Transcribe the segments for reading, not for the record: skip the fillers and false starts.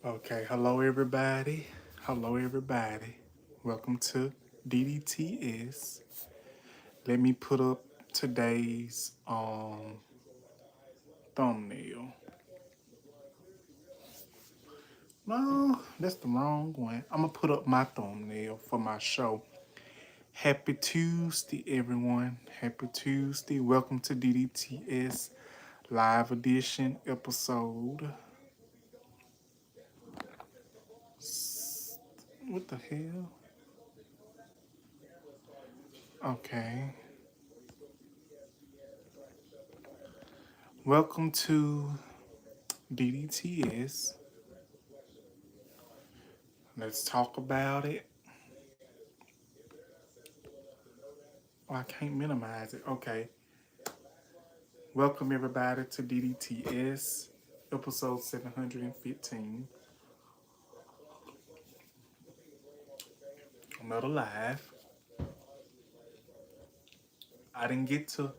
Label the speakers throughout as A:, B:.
A: Okay, hello everybody. Hello everybody. Welcome to DDTS. Let me put up today's thumbnail. No, that's the wrong one. I'm gonna put up my thumbnail for my show. Happy Tuesday, everyone. Happy Tuesday. Welcome to DDTS Live Edition episode. What the hell? Okay. Welcome to DDTS. Let's talk about it. Oh, I can't minimize it. Okay. Welcome everybody to DDTS, episode 715. Another live. I didn't get to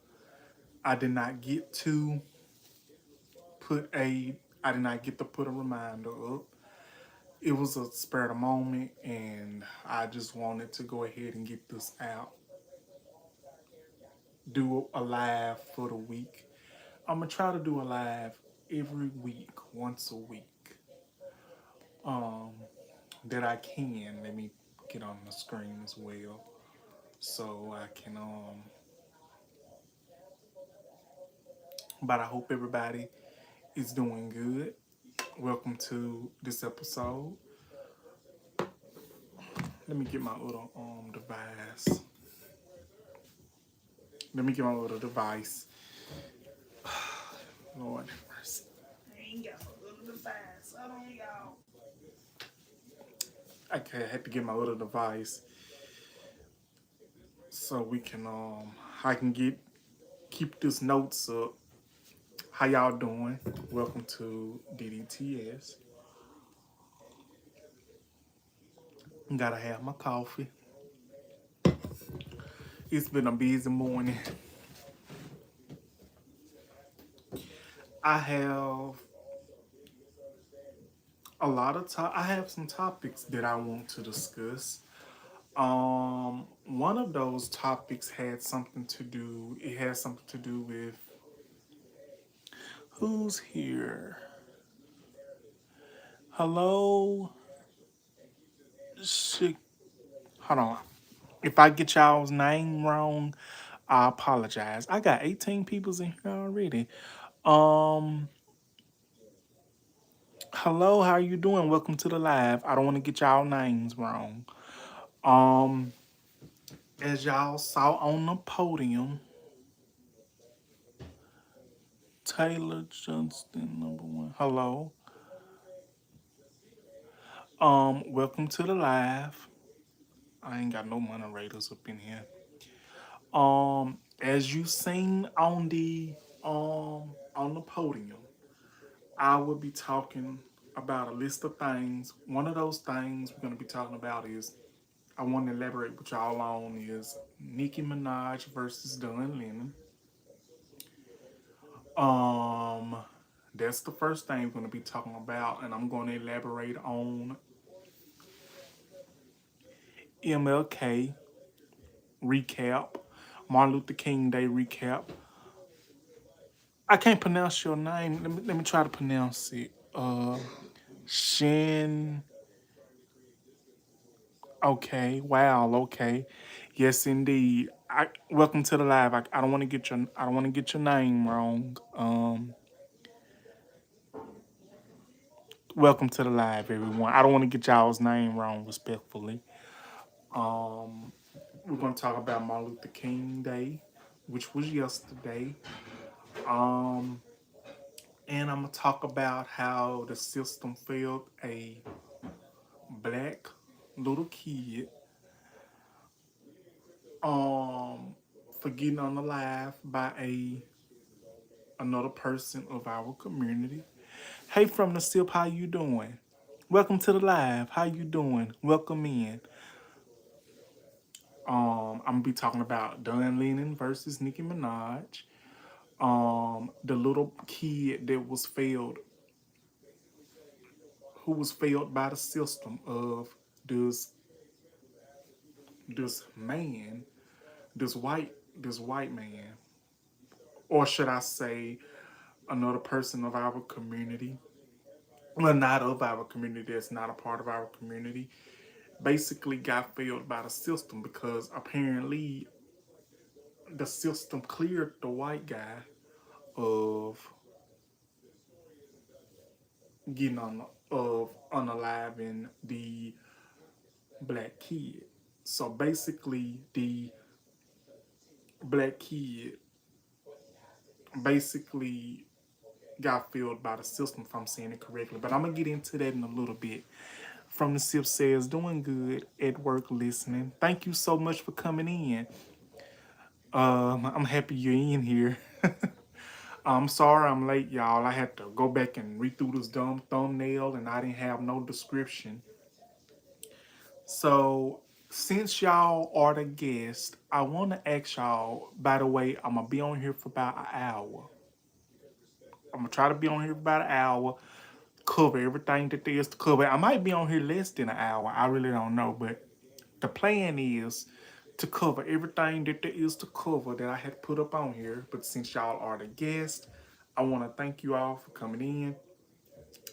A: I did not get to put a I did not get to put a reminder up. It was a spur of the moment and I just wanted to go ahead and get this out. Do a live for the week. I'm gonna try to do a live every week, once a week. Um, that I can. Let me get on the screen as well, so I can. But I hope everybody is doing good. Welcome to this episode. Let me get my little device. Let me get my little device. Lord have mercy. I ain't got a little device. I don't y'all. Okay, I had to get my little device so we can I can keep this notes up. How y'all doing? Welcome to DDTS. Gotta have my coffee. It's been a busy morning. I have I have some topics that I want to discuss. One of those topics had something to do. It has something to do with who's here. Hello. Shit. Hold on. If I get y'all's name wrong, I apologize. I got 18 peoples in here already. Um, Hello, how you doing? Welcome to the live. I don't want to get y'all names wrong. Um, as y'all saw on the podium, Taylor Johnston, number one. Hello. Welcome to the live. I ain't got no moderators up in here. As you seen on the podium, I will be talking about a list of things. One of those things we're gonna be talking about is I want to elaborate with y'all on is Nicki Minaj versus Don Lenon. Um, that's the first thing we're going to be talking about, and I'm going to elaborate on MlK Recap, Martin Luther King Day Recap. I can't pronounce your name. Let me try to pronounce it. Shin. Okay. Wow. Okay. Yes, indeed. Welcome to the live. I don't want to get your name wrong. Welcome to the live, everyone. I don't want to get y'all's name wrong, respectfully. Um, we're going to talk about Martin Luther King Day, which was yesterday. Um, and I'm going to talk about how the system failed a black little kid um, for getting on the live by another person of our community. Hey, from the SIP, how you doing? Welcome to the live. How you doing? Welcome in. I'm gonna be talking about Don Lenon versus Nicki Minaj. The little kid that was failed, who was failed by the system of this this man, this white man, or should I say another person of our community, well, not of our community, that's not a part of our community, basically got failed by the system because apparently the system cleared the white guy of getting on of unaliving the black kid. So basically, the black kid basically got filled by the system, if I'm saying it correctly. But I'm gonna get into that in a little bit. From the Sip says, doing good at work listening. Thank you so much for coming in. I'm happy you're in here. I'm sorry I'm late, y'all. I had to go back and read through this dumb thumbnail and I didn't have no description. So, since y'all are the guest, I want to ask y'all, by the way, I'm going to be on here for about an hour. I'm going to try to be on here for about an hour, cover everything that there is to cover. I might be on here less than an hour. I really don't know. But the plan is to cover everything that there is to cover that I had put up on here. But since y'all are the guest, I want to thank you all for coming in.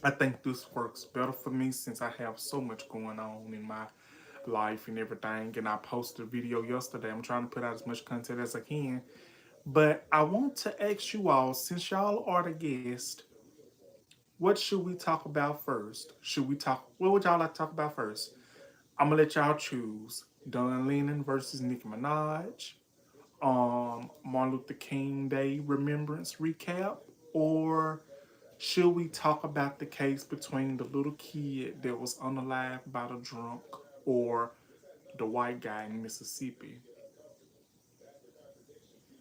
A: I think this works better for me since I have so much going on in my life and everything. And I posted a video yesterday. I'm trying to put out as much content as I can. But I want to ask you all, since y'all are the guest, what should we talk about first? What would y'all like to talk about first? I'm gonna let y'all choose. Don Lenon versus Nicki Minaj, Martin Luther King Day Remembrance Recap, or should we talk about the case between the little kid that was unalived by the drunk or the white guy in Mississippi?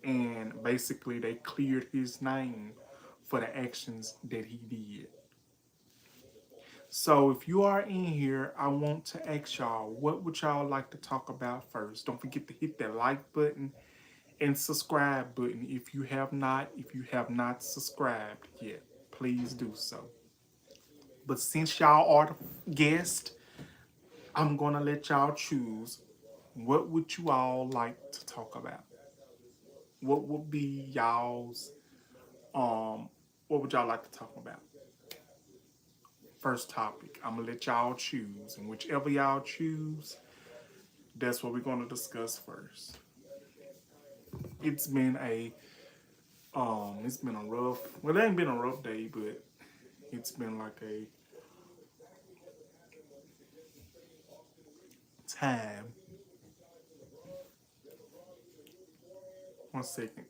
A: And basically, they cleared his name for the actions that he did. So, if you are in here, I want to ask y'all, what would y'all like to talk about first? Don't forget to hit that like button and subscribe button if you have not subscribed yet. Please do so. But since y'all are the guest, I'm gonna let y'all choose. What would you all like to talk about? What would be y'all's um what would y'all like to talk about? First topic. I'm gonna let y'all choose. And whichever y'all choose, that's what we're gonna discuss first. It's been a rough, well, it ain't been a rough day, but it's been like a time. One second.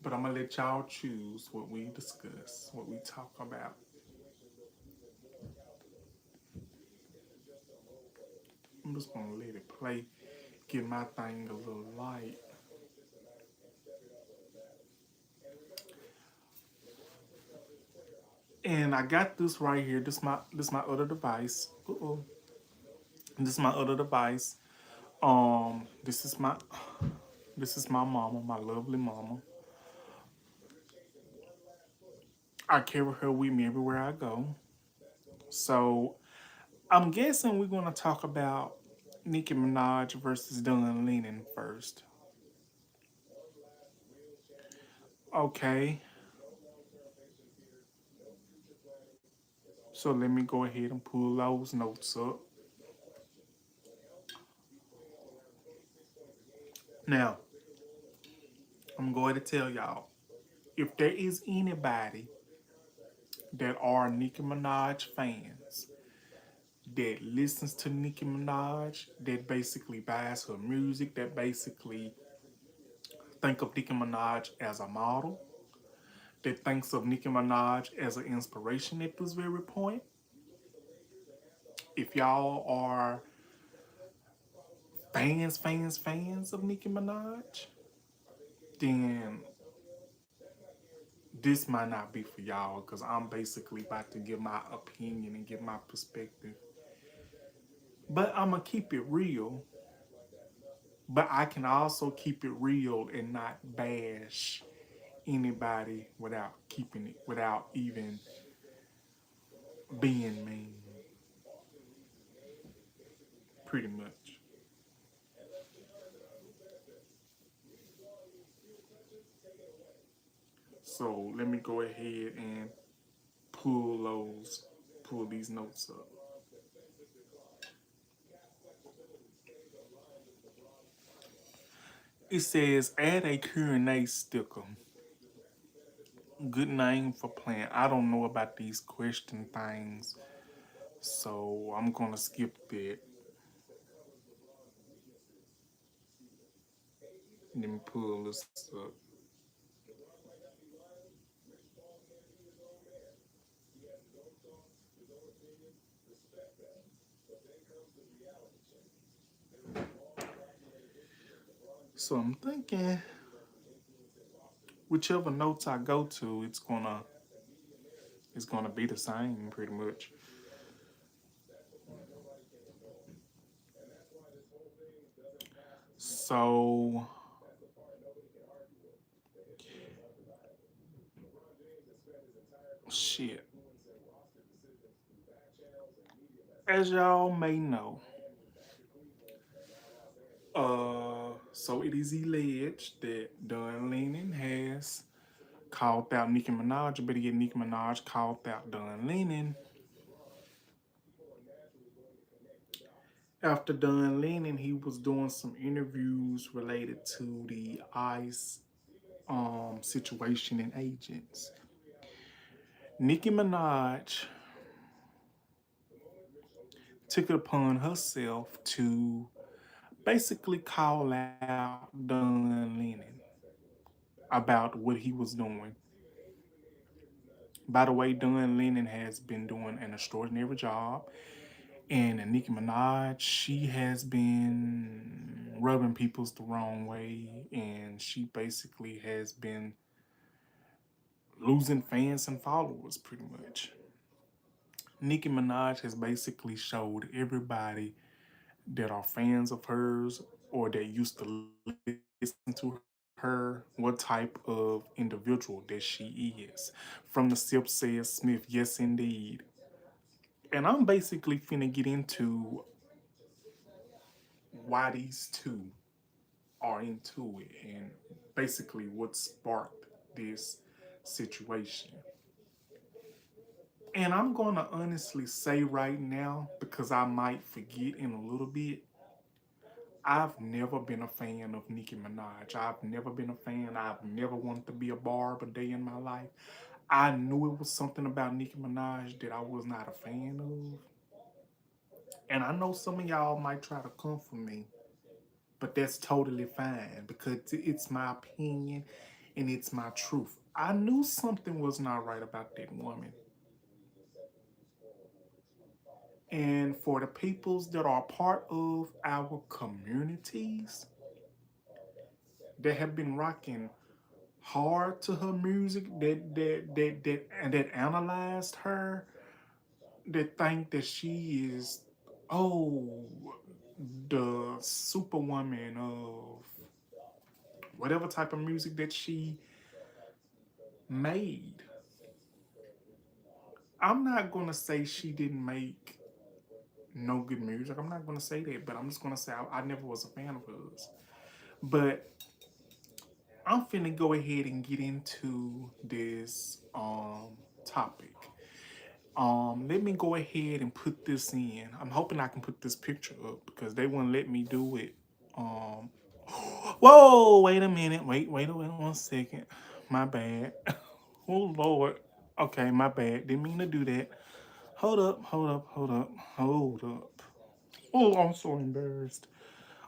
A: But I'm gonna let y'all choose what we discuss, what we talk about. I'm just gonna let it play, get my thing a little light. And I got this right here. This my other device. Uh-oh. This is my other device. This is my mama, my lovely mama. I carry her with me everywhere I go. So I'm guessing we're gonna talk about Nicki Minaj versus Don Lenon first. Okay. So let me go ahead and pull those notes up. Now, I'm going to tell y'all, if there is anybody that are Nicki Minaj fans, that listens to Nicki Minaj, that basically buys her music, that basically think of Nicki Minaj as a model, that thinks of Nicki Minaj as an inspiration at this very point, if y'all are fans of Nicki Minaj, then this might not be for y'all because I'm basically about to give my opinion and give my perspective. But I'm gonna keep it real. But I can also keep it real and not bash anybody without keeping it, without even being mean, pretty much. So let me go ahead and pull these notes up. It says add a Q&A sticker. Good name for playing. I don't know about these question things, so I'm gonna skip that. Let me pull this up. So I'm thinking whichever notes I go to, it's gonna be the same pretty much. So shit. As y'all may know, so it is alleged that Don Lenon has called out Nicki Minaj, but yet Nicki Minaj called out Don Lenon. After Don Lenon, he was doing some interviews related to the ICE situation and agents. Nicki Minaj took it upon herself to basically call out Don Lenon about what he was doing. By the way, Don Lenon has been doing an extraordinary job, and Nicki Minaj, she has been rubbing people the wrong way, and she basically has been losing fans and followers pretty much. Nicki Minaj has basically showed everybody that are fans of hers or that used to listen to her what type of individual that she is. From the Sip Says Smith, yes indeed. And I'm basically finna get into why these two are into it and basically what sparked this situation. And I'm gonna honestly say right now, because I might forget in a little bit, I've never been a fan of Nicki Minaj. I've never been a fan. I've never wanted to be a barb a day in my life. I knew it was something about Nicki Minaj that I was not a fan of. And I know some of y'all might try to come for me, but that's totally fine because it's my opinion and it's my truth. I knew something was not right about that woman. And for the peoples that are part of our communities that have been rocking hard to her music, that analyzed her, that think that she is, oh, the superwoman of whatever type of music that she made. I'm not gonna say she didn't make no good music. I'm not gonna say that, but I'm just gonna say I never was a fan of hers. But I'm finna go ahead and get into this topic. Let me go ahead and put this in. I'm hoping I can put this picture up because they wouldn't let me do it. Um, whoa, wait a minute. Wait 1 second. My bad. Oh Lord. Okay, my bad. Didn't mean to do that. Hold up. Oh, I'm so embarrassed.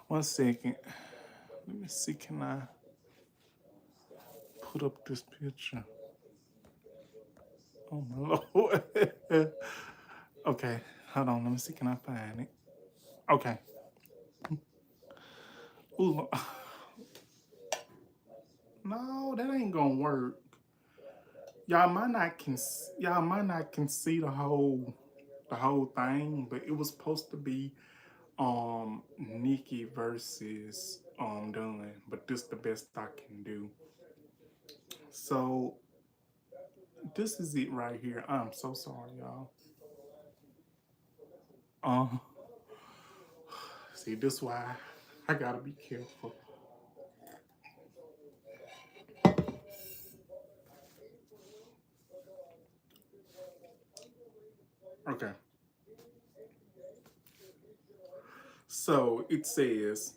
A: 1 second. Let me see. Can I put up this picture? Oh my Lord. Okay, hold on. Let me see. Can I find it? Okay. Ooh, no, that ain't gonna work. Y'all might not can see the whole thing, but it was supposed to be Nikki versus Dunn, but this the best I can do. So this is it right here. I'm so sorry, y'all. Um, See, this why I gotta be careful. Okay, so it says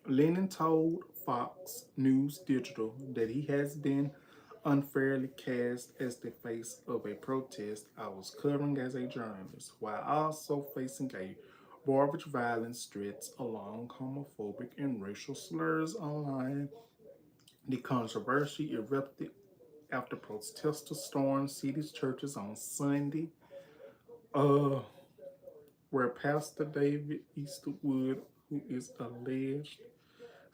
A: Lennon told Fox News Digital that he has been unfairly cast as the face of a protest I was covering as a journalist, while also facing a barrage of violence threats along homophobic and racial slurs online. The controversy erupted after protesters stormed city's churches on Sunday, uh, where Pastor David Easterwood, who is alleged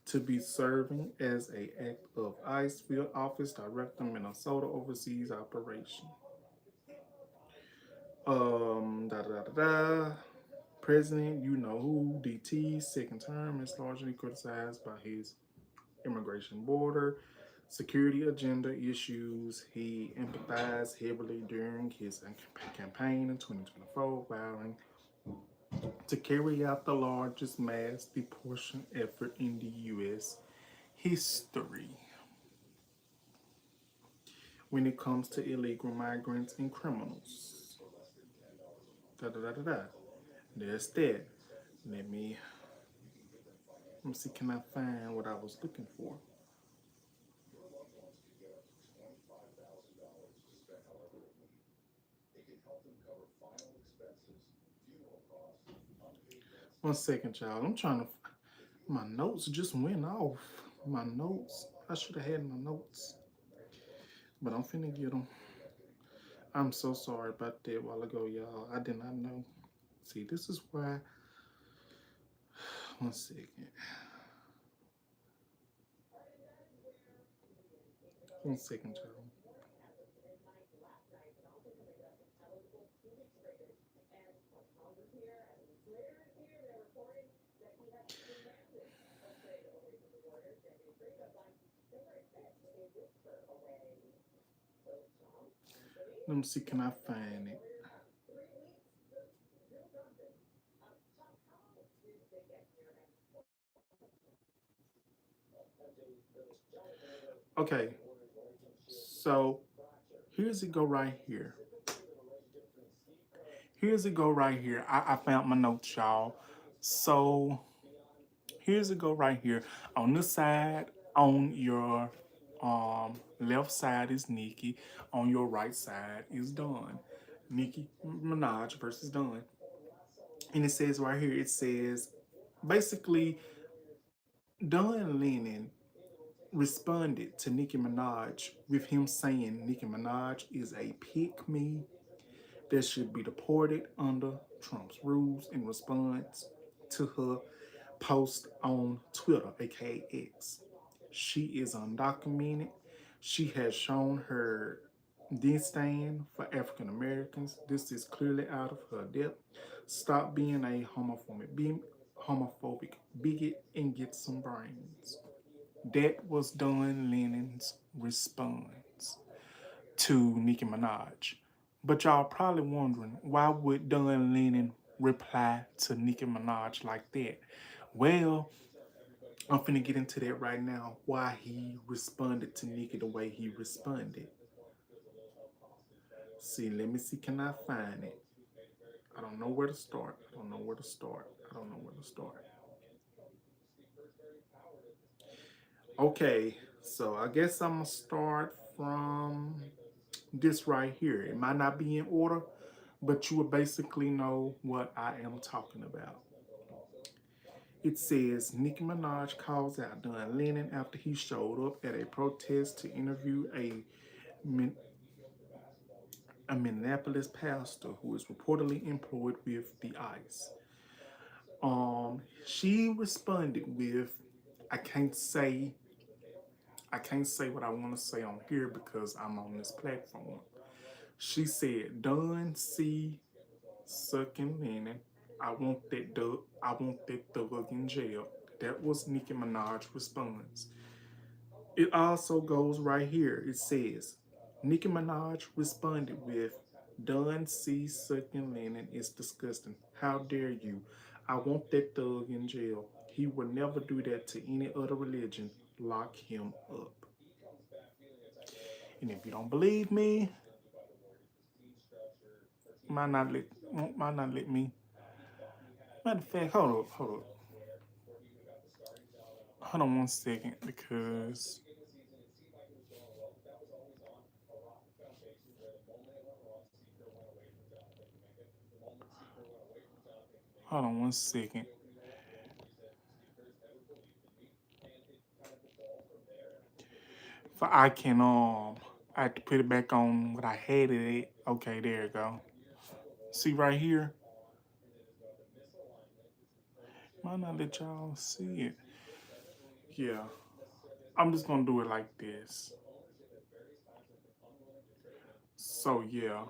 A: to be serving as a act of ICE field office director Minnesota overseas operation. Da da da da. President, you know who, DT's second term is largely criticized by his immigration border security agenda issues. He empathized heavily during his campaign in 2024, vowing to carry out the largest mass deportation effort in the U.S. history when it comes to illegal migrants and criminals. Da da da da da. There's that. Let me see. Can I find what I was looking for? One second, y'all. I'm trying to. My notes just went off. My notes. I should have had my notes, but I'm finna get them. I'm so sorry about that a while ago, y'all. I did not know. See, this is why. One second. One second, y'all. Let me see. Can I find it? Okay. So here's it go right here. Here's it go right here. I found my notes, y'all. So here's it go right here. On this side, on your left side is Nicki. On your right side is Don. Nicki Minaj versus Don. And it says right here, it says basically Don Lennon responded to Nicki Minaj with him saying Nicki Minaj is a pick me that should be deported under Trump's rules in response to her post on Twitter, aka X. She is undocumented. She has shown her disdain for African Americans. This is clearly out of her depth. Stop being a homophobic bigot and get some brains. That was Don Lennon's response to Nicki Minaj. But y'all probably wondering, why would Don Lennon reply to Nicki Minaj like that? Well, I'm finna get into that right now, why he responded to Nicki the way he responded. See, let me see, can I find it? I don't know where to start. I don't know where to start. I don't know where to start. Okay, so I guess I'm gonna start from this right here. It might not be in order, but you will basically know what I am talking about. It says Nicki Minaj calls out Don Lennon after he showed up at a protest to interview a Minneapolis pastor who is reportedly employed with the ICE. She responded with, I can't say I can't say what I want to say on here because I'm on this platform. She said, Don C. sucking Lennon. I want that thug in jail. That was Nicki Minaj's response. It also goes right here. It says, Nicki Minaj responded with, Don C. Sucking Lennon is disgusting. How dare you? I want that thug in jail. He would never do that to any other religion. Lock him up. And if you don't believe me, might not let might not let me. Matter of fact, hold on 1 second because hold on 1 second. For I can I have to put it back on what I had it at. Okay, there you go. See right here? Might not let y'all see it. Yeah. I'm just gonna do it like this. So yeah.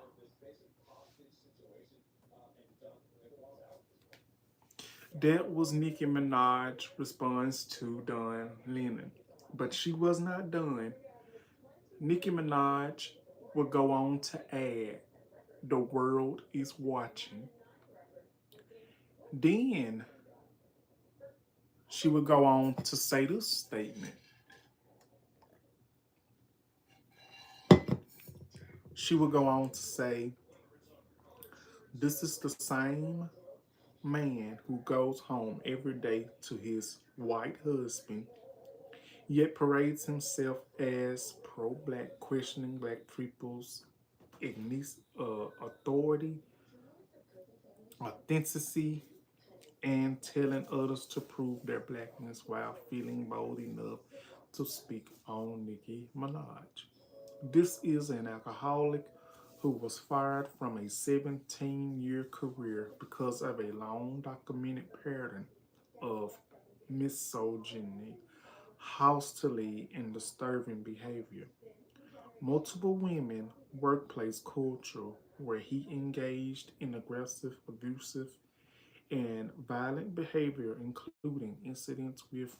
A: That was Nicki Minaj response to Don Lennon. But she was not done. Nicki Minaj would go on to add, the world is watching. Then she would go on to say this statement. She would go on to say, this is the same man who goes home every day to his white husband, yet parades himself as pro black, questioning black people's authority, authenticity, and telling others to prove their blackness while feeling bold enough to speak on Nicki Minaj. This is an alcoholic who was fired from a 17-year career because of a long documented pattern of misogyny, hostility, and disturbing behavior. Multiple women workplace culture where he engaged in aggressive, abusive, and violent behavior, including incidents with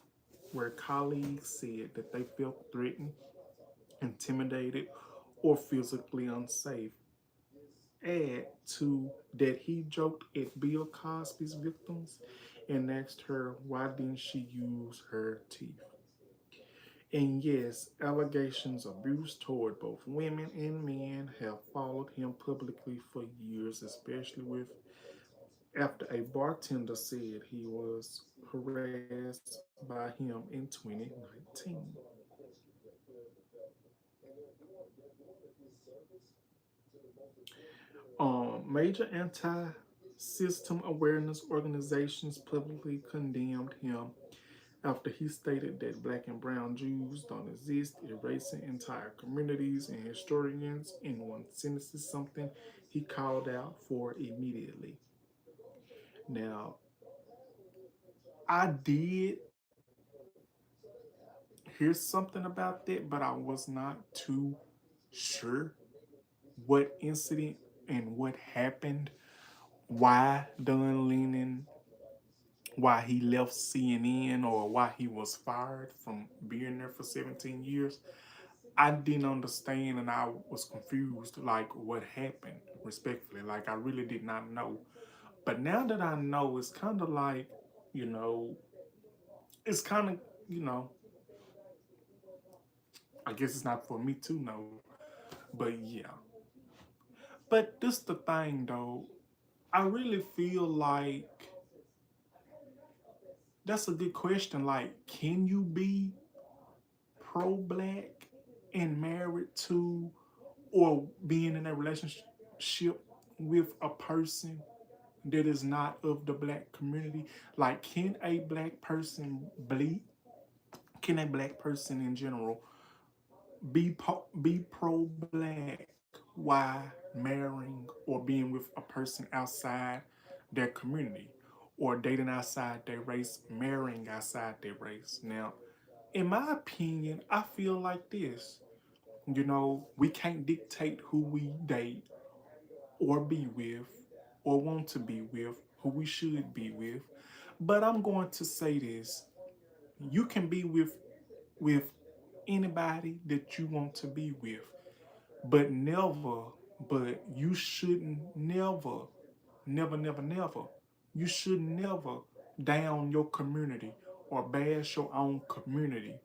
A: where colleagues said that they felt threatened, intimidated, or physically unsafe. Add to that he joked at Bill Cosby's victims and asked her why didn't she use her teeth. And yes, allegations of abuse toward both women and men have followed him publicly for years, especially with after a bartender said he was harassed by him in 2019. Major anti-system awareness organizations publicly condemned him after he stated that black and brown Jews don't exist, erasing entire communities, and historians in one sentence is something he called out for immediately. Now, I did hear something about that, but I was not too sure what incident and what happened, why Don Lennon, why he left CNN, or why he was fired from being there for 17 years. I didn't understand and I was confused, like what happened, respectfully. Like I really did not know. But now that I know, it's kind of like, you know, it's kind of, you know, I guess it's not for me to know. But yeah. But this the thing though. I really feel like that's a good question. Like, can you be pro black and married to or being in a relationship with a person that is not of the black community? Like, can a black person bleed? Can a black person in general be pro black while marrying or being with a person outside their community, or dating outside their race, marrying outside their race? Now, in my opinion, I feel like this. You know, we can't dictate who we date or be with or want to be with, who we should be with. But I'm going to say this. You can be with anybody that you want to be with, but never But you shouldn't never, you should never down your community or bash your own community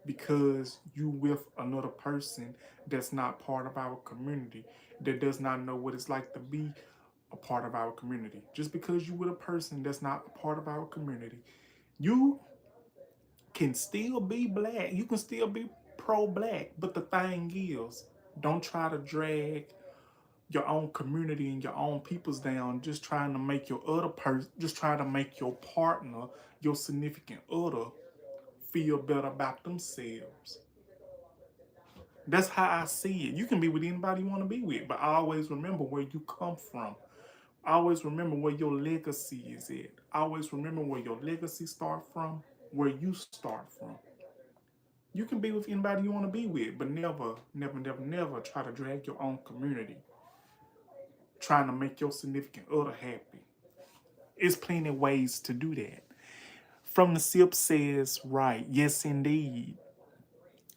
A: because you with another person that's not part of our community, that does not know what it's like to be a part of our community. Just because you with a person that's not a part of our community, you can still be black. You can still be pro-black. But the thing is, don't try to drag your own community and your own peoples down just trying to make your other person, just trying to make your partner, your significant other, feel better about themselves. That's how I see it. You can be with anybody you want to be with, but always remember where you come from. Always remember where your legacy is at. Always remember where your legacy start from, where you start from. You can be with anybody you want to be with, but never try to drag your own community, trying to make your significant other happy. There's plenty of ways to do that. From the Sip says, right, yes indeed.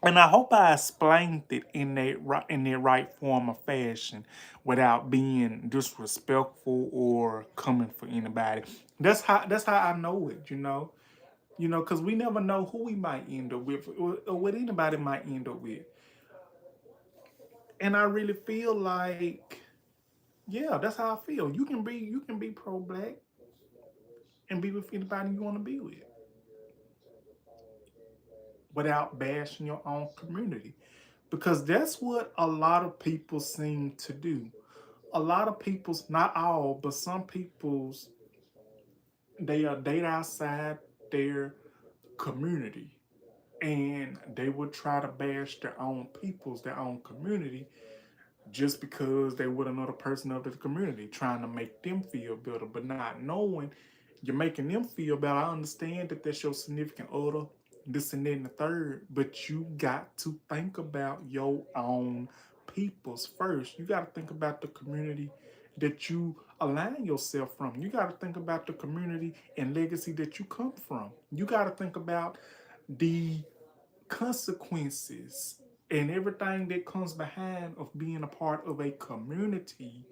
A: And I hope I explained it in that right form of fashion without being disrespectful or coming for anybody. That's how I know it, because we never know who we might end up with or what anybody might end up with. And I really feel like, yeah, that's how I feel. You can be pro-black and be with anybody you want to be with without bashing your own community. Because that's what a lot of people seem to do. A lot of people's, not all, but some people's, they are date outside their community. And they would try to bash their own people's, their own community, just because they with another person of the community, trying to make them feel better, but not knowing you're making them feel better. I understand that that's your significant other, this and that and the third, but you got to think about your own peoples first. You got to think about the community that you align yourself from. You got to think about the community and legacy that you come from. You got to think about the consequences and everything that comes behind of being a part of a community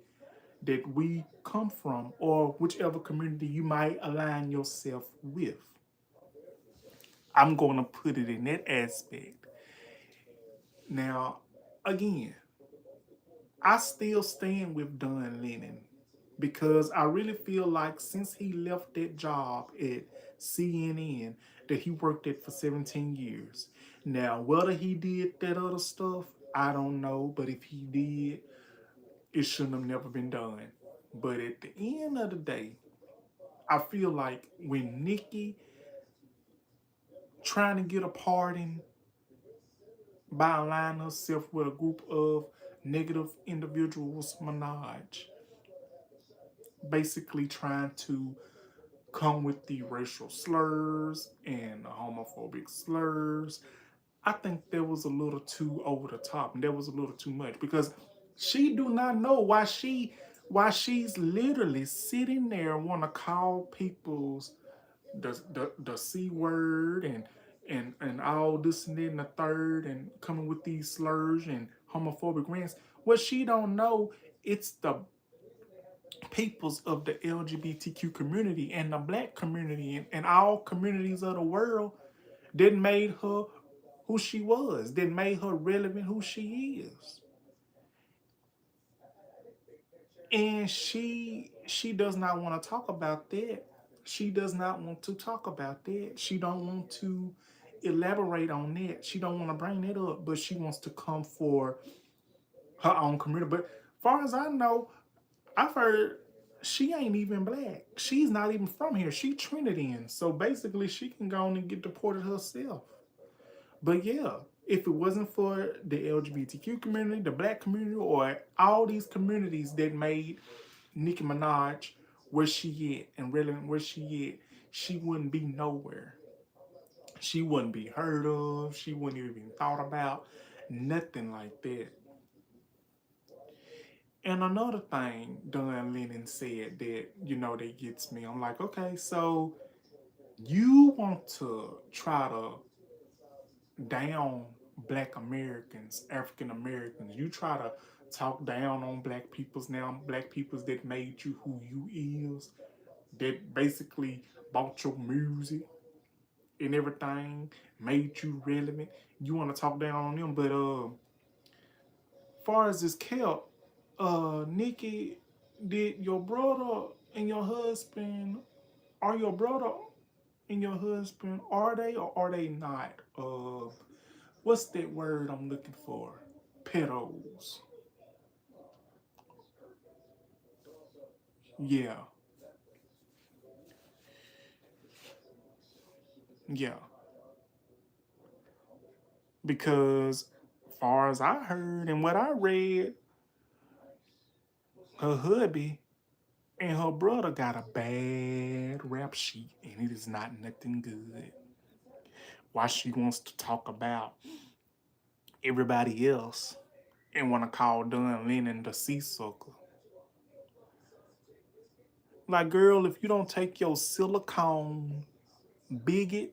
A: that we come from, or whichever community you might align yourself with. I'm going to put it in that aspect. Now, again, I still stand with Don Lenon because I really feel like since he left that job at CNN that he worked at for 17 years. Now, whether he did that other stuff, I don't know, but if he did, it shouldn't have never been done. But at the end of the day, I feel like when Nicki trying to get a pardon by aligning herself with a group of negative individuals, Minaj, basically trying to come with the racial slurs and the homophobic slurs, I think that was a little too over the top and that was a little too much because she do not know why she's literally sitting there want to call people's the C word and all this and that and the third and coming with these slurs and homophobic rants. What she don't know, it's the peoples of the LGBTQ community and the black community and all communities of the world that made her who she was, that made her relevant who she is. And she does not want to talk about that. She does not want to talk about that. She don't want to elaborate on that. She don't want to bring that up, but she wants to come for her own community. But far as I know, I've heard she ain't even black. She's not even from here. She Trinidadian. So basically she can go on and get deported herself. But yeah, if it wasn't for the LGBTQ community, the black community, or all these communities that made Nicki Minaj where she at and relevant where she at, she wouldn't be nowhere. She wouldn't be heard of. She wouldn't even be thought about. Nothing like that. And another thing Don Lennon said that gets me. I'm like, okay, so you want to try to down black Americans, African Americans. You try to talk down on black peoples now, black peoples that made you who you is, that basically bought your music and everything, made you relevant. You want to talk down on them, but far as this kept, Nicki, did your brother and your husband, are your brother and your husband, are they or are they not? What's that word I'm looking for? Pedos. Yeah, yeah. Because far as I heard and what I read, her hubby and her brother got a bad rap sheet, and it is not nothing good. Why she wants to talk about everybody else and want to call Don Lenon the sea sucker. Like, girl, if you don't take your silicone, bigot,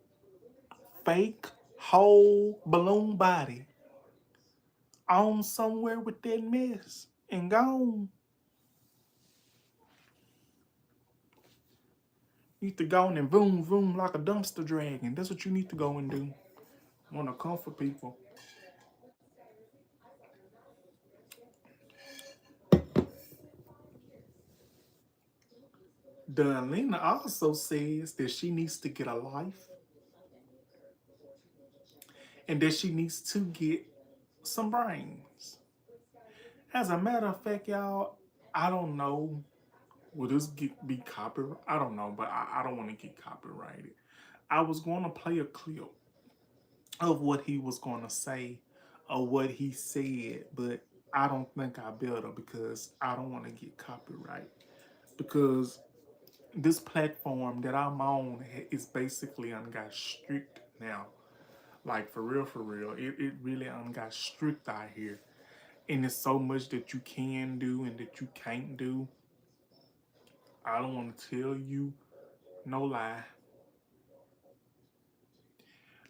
A: fake, whole balloon body on somewhere with that mess and gone, you need to go on and boom, boom like a dumpster dragon. That's what you need to go and do. Want to comfort people. Delina also says that she needs to get a life and that she needs to get some brains. As a matter of fact, y'all, I don't know. Will this be copyright? I don't know, but I don't want to get copyrighted. I was going to play a clip of what he was going to say or what he said, but I don't think I better because I don't want to get copyright. Because this platform that I'm on is basically got strict now. Like for real. It really got strict out here. And there's so much that you can do and that you can't do. I don't want to tell you no lie.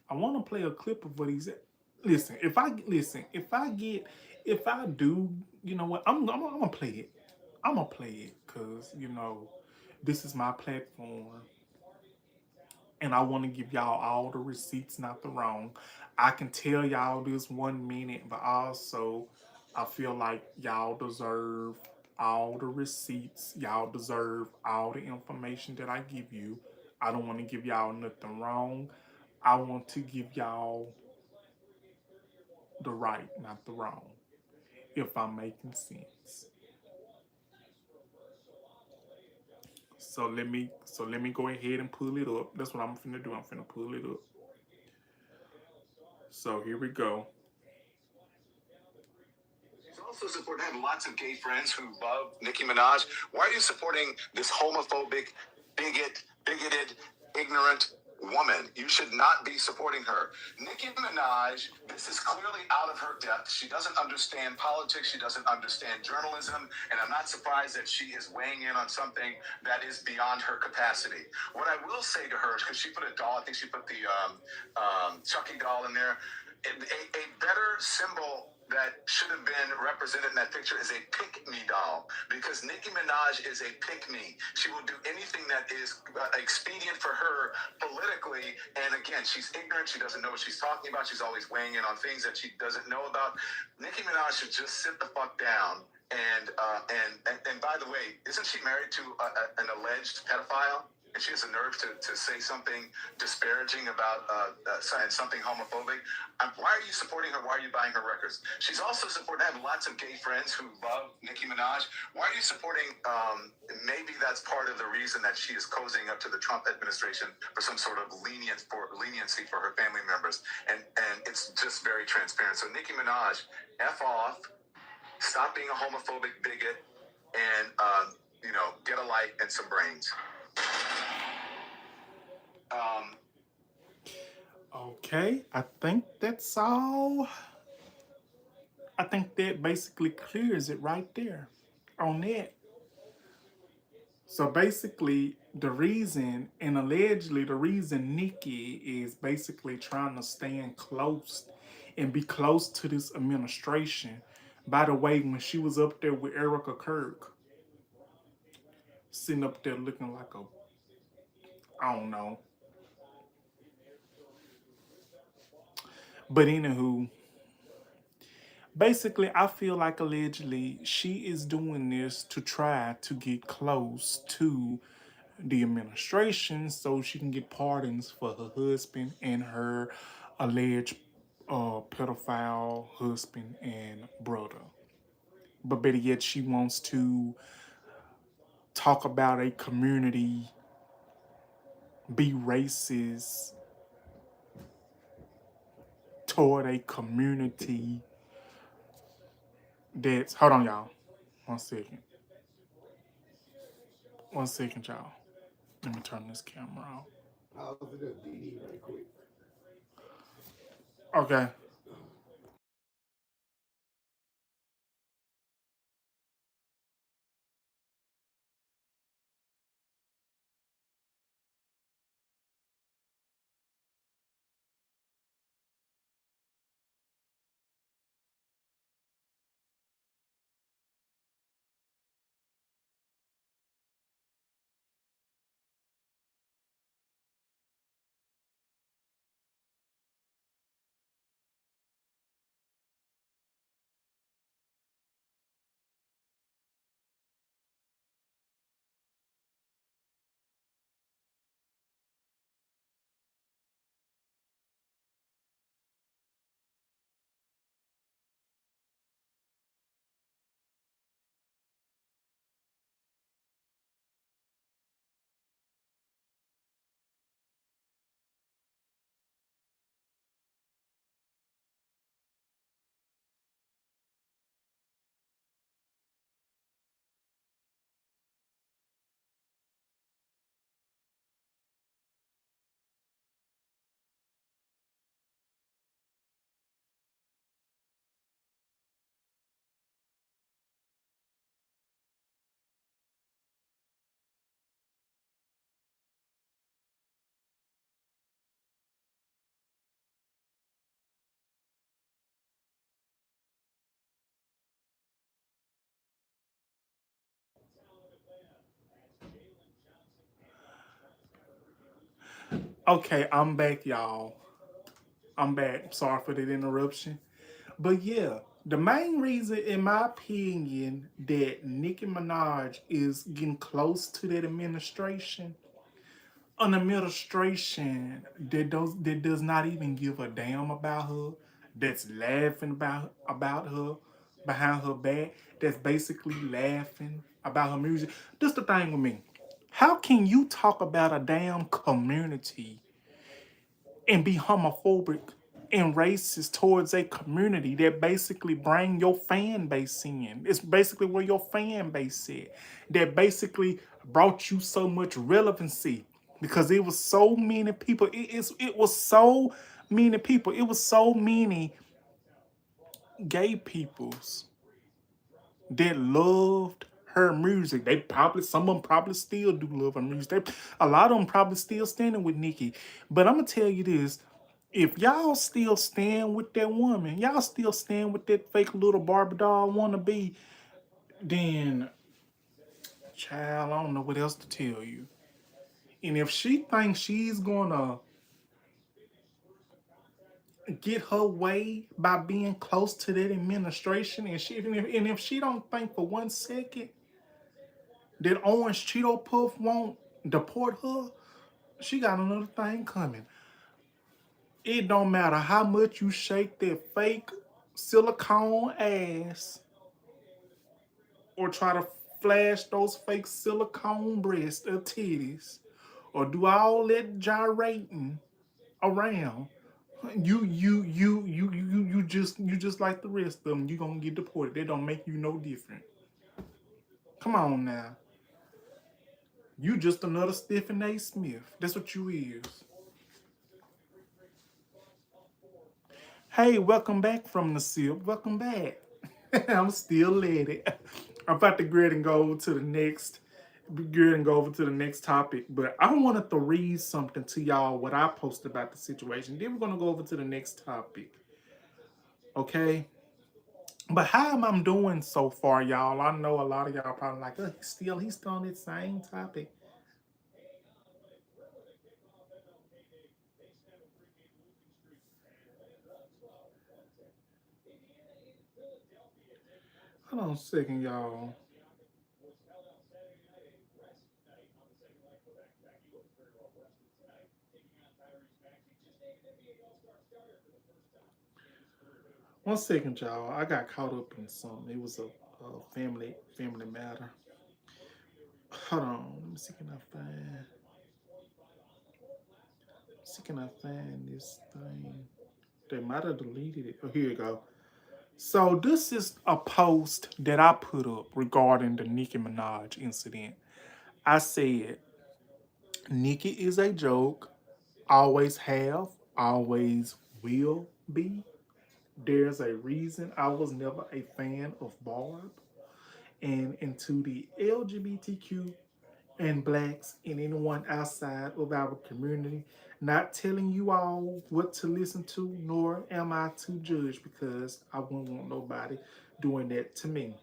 A: I want to play a clip of what he said. If I do, you know what? I'm gonna play it. I'm gonna play it because this is my platform, and I want to give y'all all the receipts, not the wrong. I can tell y'all this 1 minute, but also I feel like y'all deserve all the receipts. Y'all deserve all the information that I give you. I don't want to give y'all nothing wrong. I want to give y'all the right, not the wrong. If I'm making sense. So let me go ahead and pull it up. That's what I'm finna do. I'm finna pull it up. So here we go. She's also supporting. I have lots of gay friends who love Nicki Minaj. Why are you supporting this homophobic, bigoted, ignorant woman? You should not be supporting her. Nicki Minaj, this is clearly out of her depth. She doesn't understand politics. She doesn't understand journalism. And I'm not surprised that she is weighing in on something that is beyond her capacity. What I will say to her is, because she put a doll, I think she put the Chucky doll in there, a better symbol that should have been represented in that picture is a pick-me doll, because Nicki Minaj is a pick-me. She will do anything that is expedient for her politically, and again, she's ignorant. She doesn't know what she's talking about. She's always weighing in on things that she doesn't know about. Nicki Minaj should just sit the fuck down. And by the way, isn't she married to an alleged pedophile? And she has the nerve to say something disparaging about something homophobic. Why are you supporting her? Why are you buying her records? She's also supporting. I have lots of gay friends who love Nicki Minaj. Why are you supporting? Maybe that's part of the reason that she is cozying up to the Trump administration for some sort of leniency for her family members. And it's just very transparent. So Nicki Minaj, F off, stop being a homophobic bigot, and get a light and some brains. Okay, I think that's all. I think that basically clears it right there on that. So basically, the reason, and allegedly the reason Nicki is basically trying to stand close and be close to this administration, By the way, when she was up there with Erica Kirk, sitting up there looking like a, I don't know. But anywho, basically, I feel like allegedly she is doing this to try to get close to the administration so she can get pardons for her husband and her alleged pedophile husband and brother. But better yet, she wants to talk about a community, be racist toward a community that's. Hold on, y'all. 1 second. 1 second, y'all. Let me turn this camera off. I'll do the DD right quick. Okay. Okay, I'm back, y'all. I'm back. Sorry for that interruption. But yeah, the main reason, in my opinion, that Nicki Minaj is getting close to that administration, an administration that does not even give a damn about her, that's laughing about her behind her back, that's basically laughing about her music. This the thing with me. How can you talk about a damn community and be homophobic and racist towards a community that basically bring your fan base in? It's basically where your fan base is. That basically brought you so much relevancy because it was so many people. It was so many people. It was so many gay peoples that loved her music. They probably, some of them probably still do love her music. A lot of them probably still standing with Nicki. But I'm gonna tell you this: if y'all still stand with that woman, y'all still stand with that fake little Barbie doll wannabe, then, child, I don't know what else to tell you. And if she thinks she's gonna get her way by being close to that administration, and if she don't think for 1 second that Orange Cheeto Puff won't deport her, she got another thing coming. It don't matter how much you shake that fake silicone ass or try to flash those fake silicone breasts or titties or do all that gyrating around. You just like the rest of them. You gonna get deported. They don't make you no different. Come on now. You just another Stephen A. Smith. That's what you is. Hey, welcome back from the sip. Welcome back. I'm still at it. I'm about to go ahead and go over to the next. Go and go over to the next topic, but I wanted to read something to y'all what I posted about the situation. Then we're gonna go over to the next topic. Okay. But how am I doing so far, y'all? I know a lot of y'all probably like, oh, he's still on that same topic. Hold on a second, y'all. One second, y'all. I got caught up in something. It was a family matter. Hold on. Let me see can I find. See can I find this thing? They might have deleted it. Oh, here you go. So this is a post that I put up regarding the Nicki Minaj incident. I said Nicki is a joke. Always have. Always will be. There's a reason I was never a fan of Barb. And into the LGBTQ and blacks and anyone outside of our community, not telling you all what to listen to, nor am I to judge because I wouldn't want nobody doing that to me.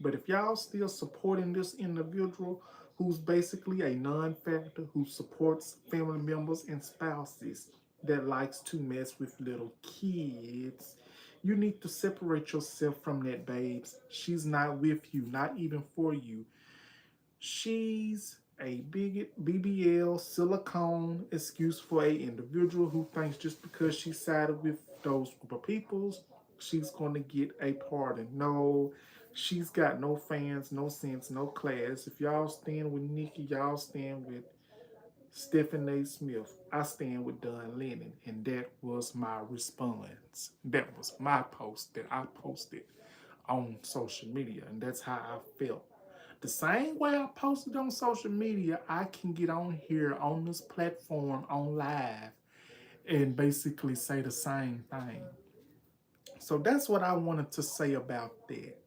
A: But if y'all still supporting this individual who's basically a non-factor who supports family members and spouses that likes to mess with little kids, you need to separate yourself from that, babes. She's not with you, not even for you. She's a bigot, BBL, silicone excuse for a individual who thinks just because she sided with those group of peoples, she's going to get a pardon. No, she's got no fans, no sense, no class. If y'all stand with Nicki, y'all stand with Stephen A. Smith. I stand with Don Lenon. And that was my response. That was my post that I posted on social media. And that's how I felt. The same way I posted on social media, I can get on here on this platform on live and basically say the same thing. So that's what I wanted to say about that.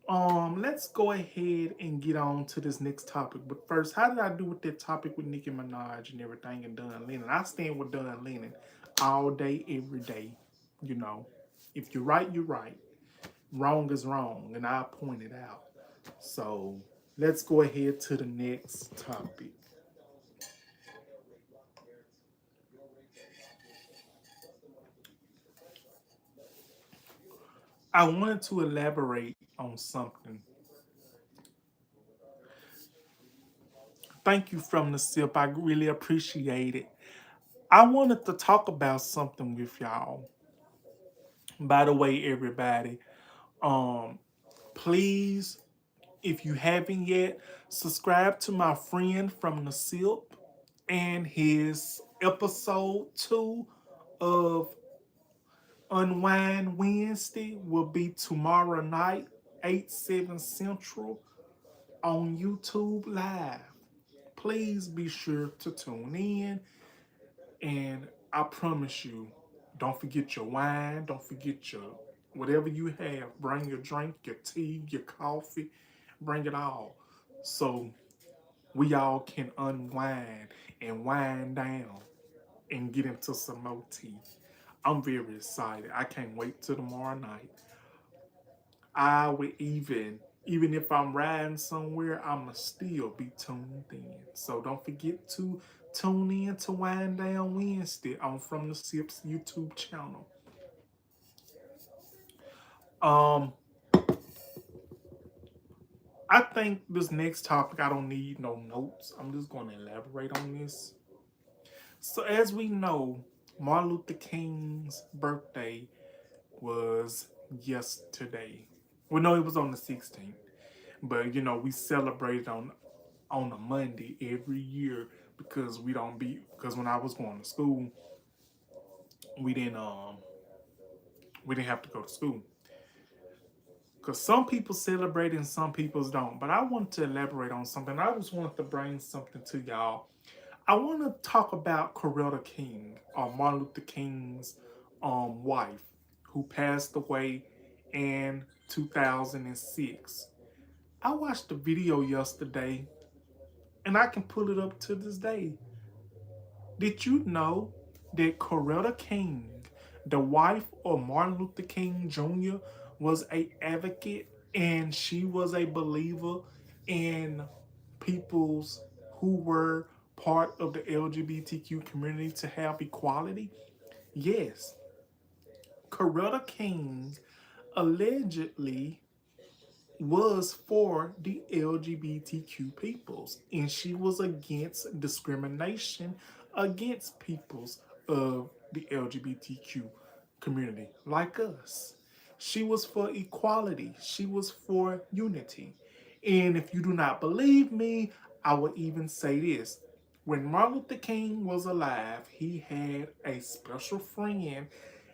A: Let's go ahead and get on to this next topic. But first, how did I do with that topic with Nicki Minaj and everything and Don Lennon? I stand with Don Lennon all day, every day. You know, if you're right, you're right. Wrong is wrong, and I point it out. So let's go ahead to the next topic. I wanted to elaborate on something. Thank you from the sip. I really appreciate it. I wanted to talk about something with y'all. By the way, everybody, um, please, if you haven't yet, subscribe to my friend from the sip and his episode 2 of Unwind Wednesday will be tomorrow night, 8/7 Central on YouTube Live. Please be sure to tune in. And I promise you, don't forget your wine, don't forget your whatever you have. Bring your drink, your tea, your coffee, bring it all. So we all can unwind and wind down and get into some more tea. I'm very excited. I can't wait till tomorrow night. I would even if I'm riding somewhere, I'ma still be tuned in. So don't forget to tune in to Wind Down Wednesday on From the Sips YouTube channel. Um, I think this next topic I don't need no notes. I'm just gonna elaborate on this. So as we know, Martin Luther King's birthday was yesterday. Well, no, it was on the 16th. But we celebrated on a Monday every year because we don't be because when I was going to school, we didn't um we didn't have to go to school. Because some people celebrate and some people don't. But I want to elaborate on something. I just wanted to bring something to y'all. I want to talk about Coretta King, Martin Luther King's wife, who passed away in 2006. I watched the video yesterday and I can pull it up to this day. Did you know that Coretta King, the wife of Martin Luther King Jr., was a advocate, and she was a believer in people's who were part of the LGBTQ community to have equality. Yes, Coretta King allegedly was for the LGBTQ peoples, and she was against discrimination against peoples of the LGBTQ community, like us. She was for equality, she was for unity. And if you do not believe me, I will even say this. When Martin Luther King was alive, he had a special friend,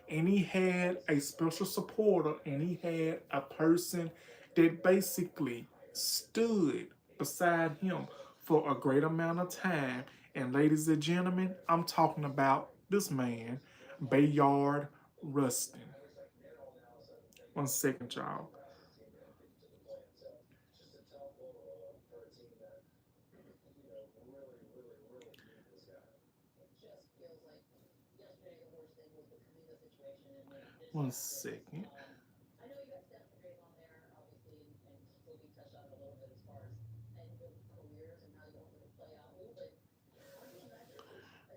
A: and he had a special supporter, and he had a person that basically stood beside him for a great amount of time. And ladies and gentlemen, I'm talking about this man, Bayard Rustin. 1 second, y'all. One second.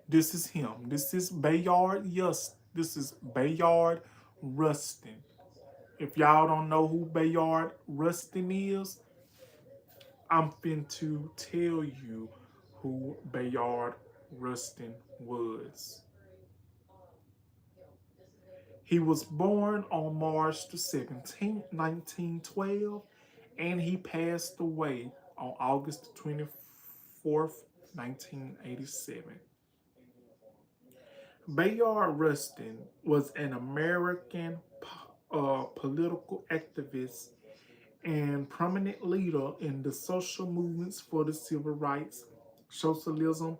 A: This is him. This is Bayard. Yes, this is Bayard Rustin. If y'all don't know who Bayard Rustin is, I'm fin to tell you who Bayard Rustin was. He was born on March the 17th, 1912, and he passed away on August the 24th, 1987. Bayard Rustin was an American political activist and prominent leader in the social movements for the civil rights, socialism,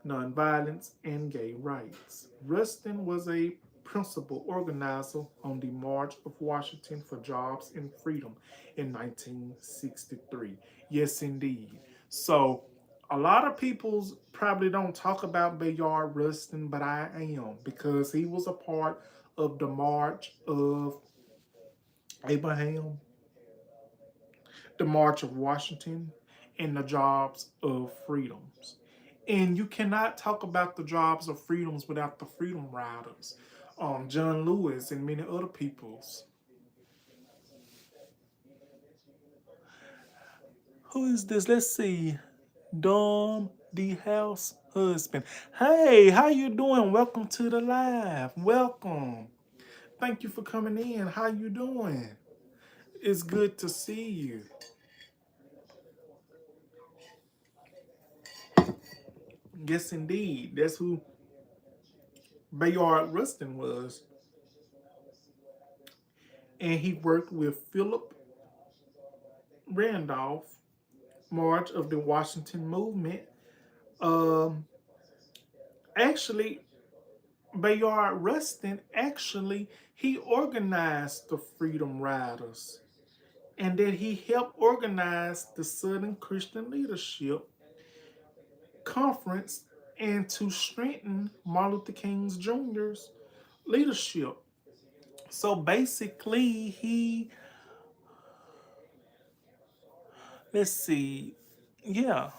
A: nonviolence, and gay rights. Rustin was a principal organizer on the March of Washington for Jobs and Freedom in 1963. Yes, indeed. So, a lot of people probably don't talk about Bayard Rustin, but I am, because he was a part of the March of Abraham, the March of Washington, and the Jobs of Freedoms. And you cannot talk about the Jobs of Freedoms without the Freedom Riders, John Lewis, and many other peoples. Who is this? Let's see. Dom the house husband. Hey, how you doing? Welcome to the live. Welcome. Thank you for coming in. How you doing? It's good to see you. Yes, indeed. That's who Bayard Rustin was. And he worked with Philip Randolph, March of the Washington Movement. Um, actually, Bayard Rustin, actually, he organized the Freedom Riders, and that he helped organize the Southern Christian Leadership Conference and to strengthen Martin Luther King Jr.'s leadership. So basically, let's see, yeah,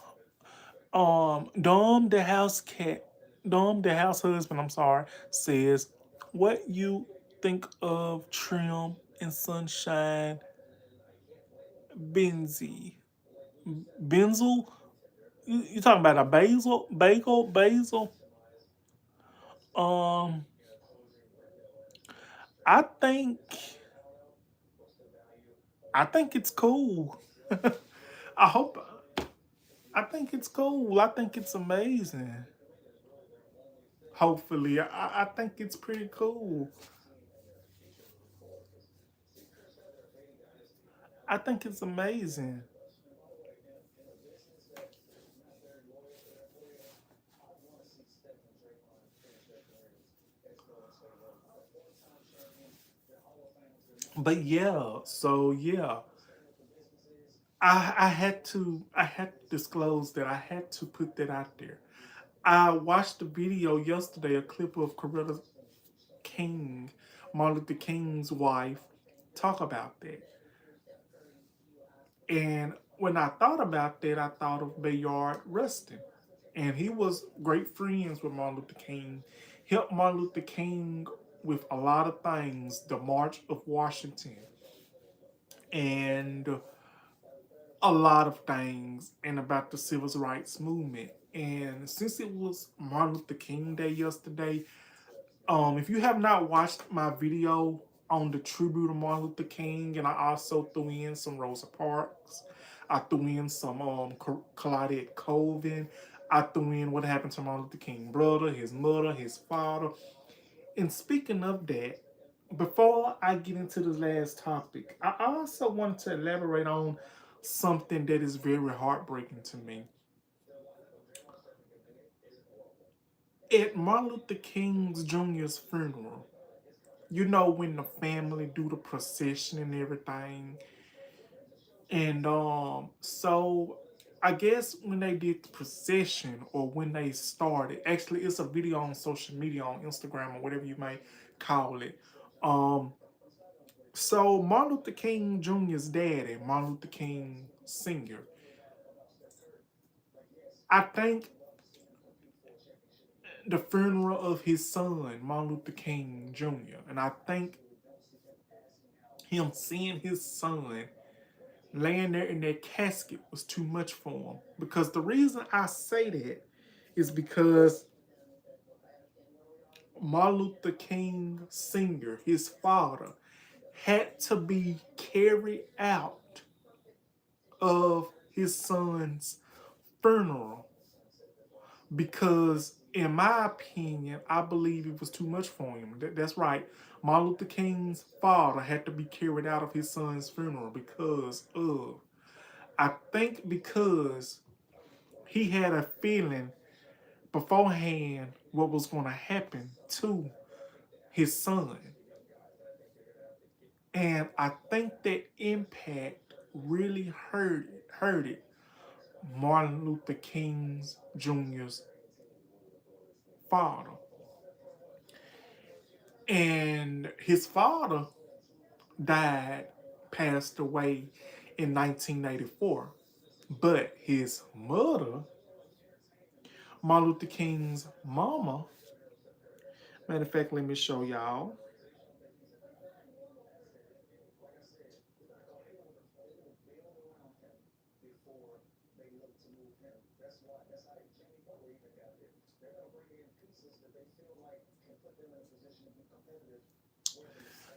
A: Dom the house cat, Dom the house husband, I'm sorry, says, what you think of Trim and Sunshine Benzie? Benzel? You talking about a basil? Um, I think, I think it's cool. I hope, I think it's cool. I think it's amazing. Hopefully, I think it's pretty cool. I think it's amazing. But yeah, so yeah, I had to disclose that. I had to put that out there. I watched the video yesterday, a clip of Coretta King, Martin Luther King's wife, talk about that. And when I thought about that, I thought of Bayard Rustin. And he was great friends with Martin Luther King, helped Martin Luther King with a lot of things, the March of Washington, and a lot of things, and about the civil rights movement. And since it was Martin Luther King Day yesterday, if you have not watched my video on the tribute of Martin Luther King, and I also threw in some Rosa Parks, I threw in some Claudette Colvin, I threw in what happened to Martin Luther King's brother, his mother, his father. And speaking of that, before I get into the last topic, I also wanted to elaborate on something that is very heartbreaking to me. At Martin Luther King Jr.'s funeral, you know, when the family do the procession and everything. And so I guess when they did the procession, or when they started, actually it's a video on social media, on Instagram or whatever you may call it. Um so Martin Luther King Jr.'s daddy, Martin Luther King Sr., I think the funeral of his son, Martin Luther King Jr., and I think him seeing his son laying there in that casket was too much for him. Because the reason I say that is because Martin Luther King Sr., his father, had to be carried out of his son's funeral. Because, in my opinion, I believe it was too much for him. That's right. Martin Luther King's father had to be carried out of his son's funeral because of, I think because he had a feeling beforehand what was going to happen to his son. And I think that impact really hurted Martin Luther King Jr.'s father. And his father died, passed away in 1984. But his mother, Martin Luther King's mama, matter of fact, let me show y'all.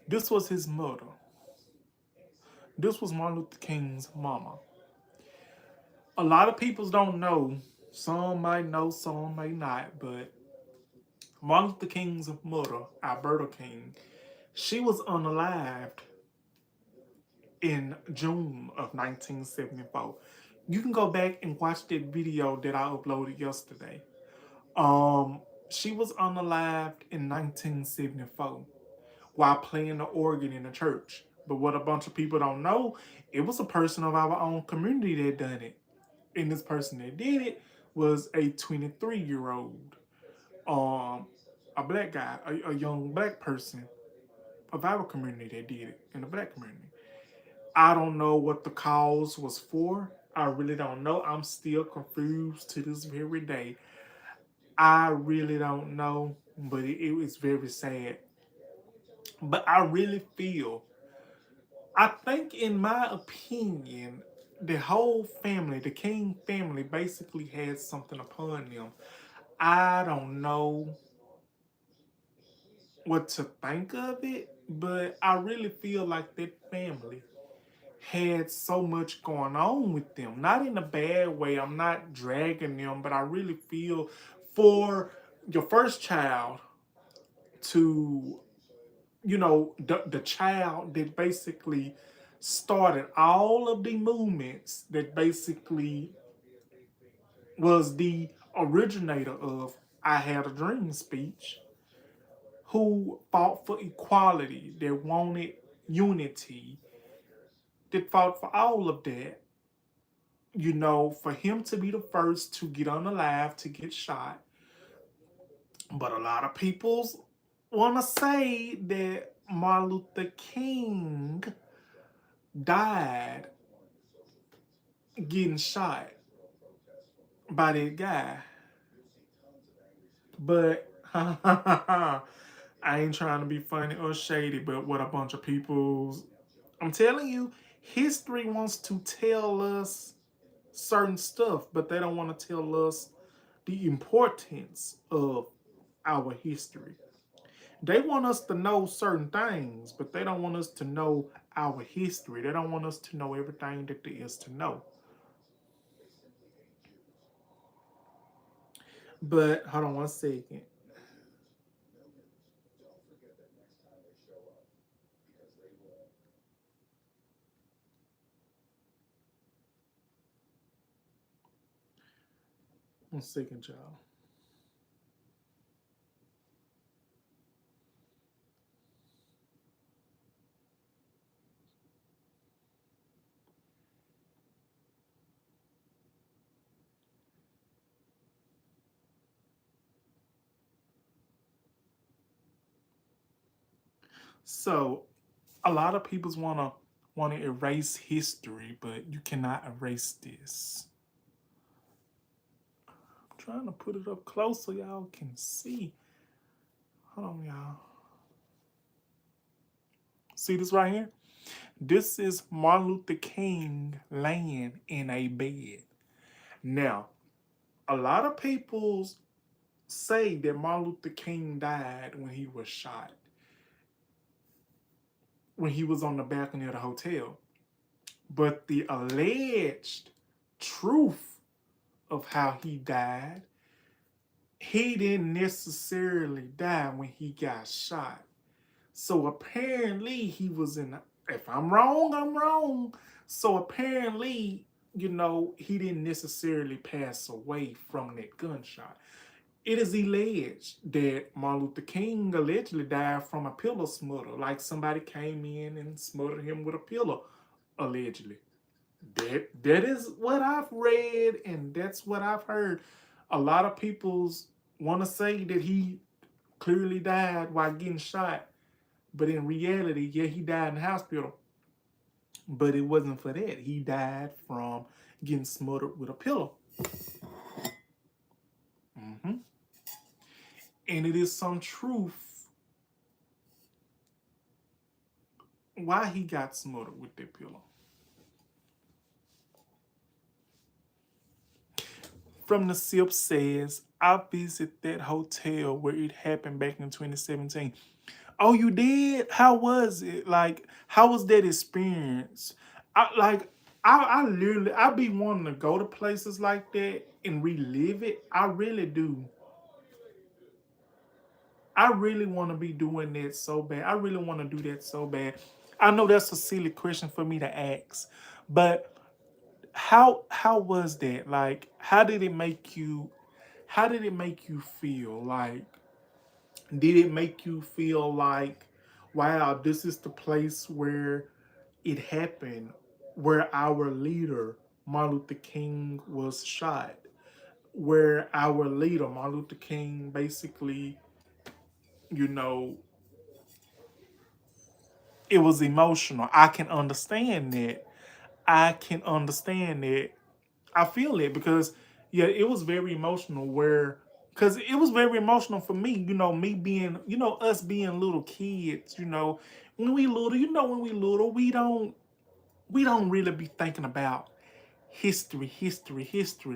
A: This was his mother. This was Martin Luther King's mama. A lot of people don't know. Some might know, some may not. But Martin Luther King's mother, Alberta King, she was unalived in June of 1974. You can go back and watch that video that I uploaded yesterday. She was unalived in 1974 while playing the organ in the church. But what a bunch of people don't know, it was a person of our own community that done it. And this person that did it was a 23-year-old, a black guy, a young black person of our community that did it, in the black community. I don't know what the cause was for. I really don't know. I'm still confused to this very day. I really don't know, but it was very sad. But I really feel, I think, in my opinion, the whole family, the King family, basically had something upon them. I don't know what to think of it, but I really feel like that family had so much going on with them. Not in a bad way, I'm not dragging them, but I really feel for your first child to, you know, the child that basically started all of the movements, that basically was the originator of I Had a Dream speech, who fought for equality, that wanted unity, that fought for all of that. You know, for him to be the first to get unalive, to get shot. But a lot of people want to say that Martin Luther King died getting shot by that guy. But I ain't trying to be funny or shady, but what a bunch of people. I'm telling you, history wants to tell us certain stuff, but they don't want to tell us the importance of our history. They want us to know certain things, but they don't want us to know our history. They don't want us to know everything that there is to know. But hold on one second. One second, y'all. So a lot of people want to erase history, but you cannot erase this. I'm trying to put it up close so y'all can see. Hold on, y'all. See this right here? This is Martin Luther King laying in a bed. Now, a lot of people say that Martin Luther King died when he was shot, when he was on the balcony of the hotel. But the alleged truth of how he died, he didn't necessarily die when he got shot. So apparently he was in, if I'm wrong, I'm wrong. So apparently, he didn't necessarily pass away from that gunshot. It is alleged that Martin Luther King allegedly died from a pillow smother, like somebody came in and smothered him with a pillow, allegedly. That is what I've read, and that's what I've heard. A lot of people want to say that he clearly died while getting shot, but in reality, yeah, he died in the hospital. But it wasn't for that. He died from getting smothered with a pillow. Mm-hmm. And it is some truth why he got smothered with that pillow. From the SIP says, I visited that hotel where it happened back in 2017. Oh, you did? How was it? Like, how was that experience? I literally, I be wanting to go to places like that and relive it. I really do. I really want to be doing that so bad. I really want to do that so bad. I know that's a silly question for me to ask, but how was that? Like, how did it make you feel? Like, did it make you feel like, wow, this is the place where it happened, where our leader, Martin Luther King, was shot, where our leader, Martin Luther King, basically, you know, it was emotional. I can understand that. I can understand that. I feel it because, yeah, it was very emotional because it was very emotional for me, me being, us being little kids, when we little, when we little, we don't really be thinking about history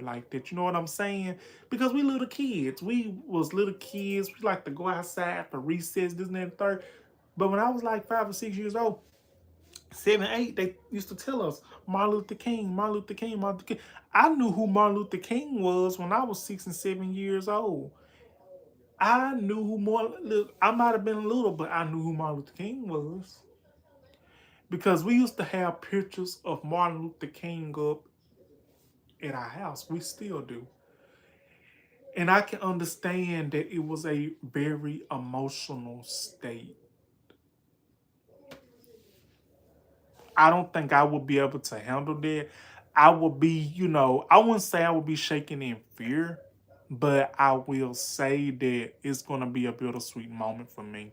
A: like that. You know what I'm saying? Because we little kids. We was little kids. We like to go outside for recess, this and that and third. But when I was like 5 or 6 years old, 7, 8, they used to tell us Martin Luther King, Martin Luther King, Martin Luther King. I knew who Martin Luther King was when I was 6 and 7 years old. I knew who more. Look, I might have been little, but I knew who Martin Luther King was because we used to have pictures of Martin Luther King up at our house. We still do. And I can understand that it was a very emotional state. I don't think I would be able to handle that. I would be, I wouldn't say I would be shaking in fear, but I will say that it's going to be a bittersweet moment for me.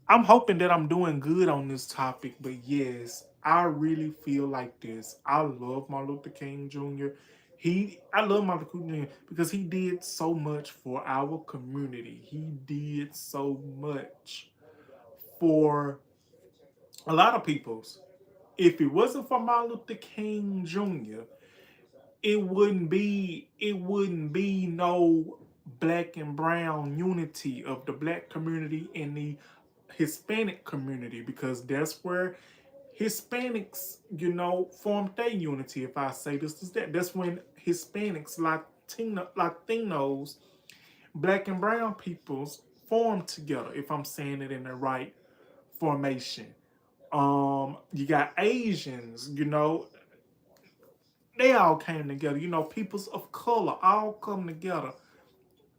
A: I'm hoping that I'm doing good on this topic, but yes, I really feel like this. I love Martin Luther King Jr. I love Martin Luther King Jr. because he did so much for our community. He did so much for a lot of peoples. If it wasn't for Martin Luther King Jr., it wouldn't be no black and brown unity of the black community and the Hispanic community, because that's where Hispanics, formed their unity. If I say this is that's when Hispanics, Latinos, black and brown peoples formed together. If I'm saying it in the right formation, you got Asians, they all came together. Peoples of color all come together.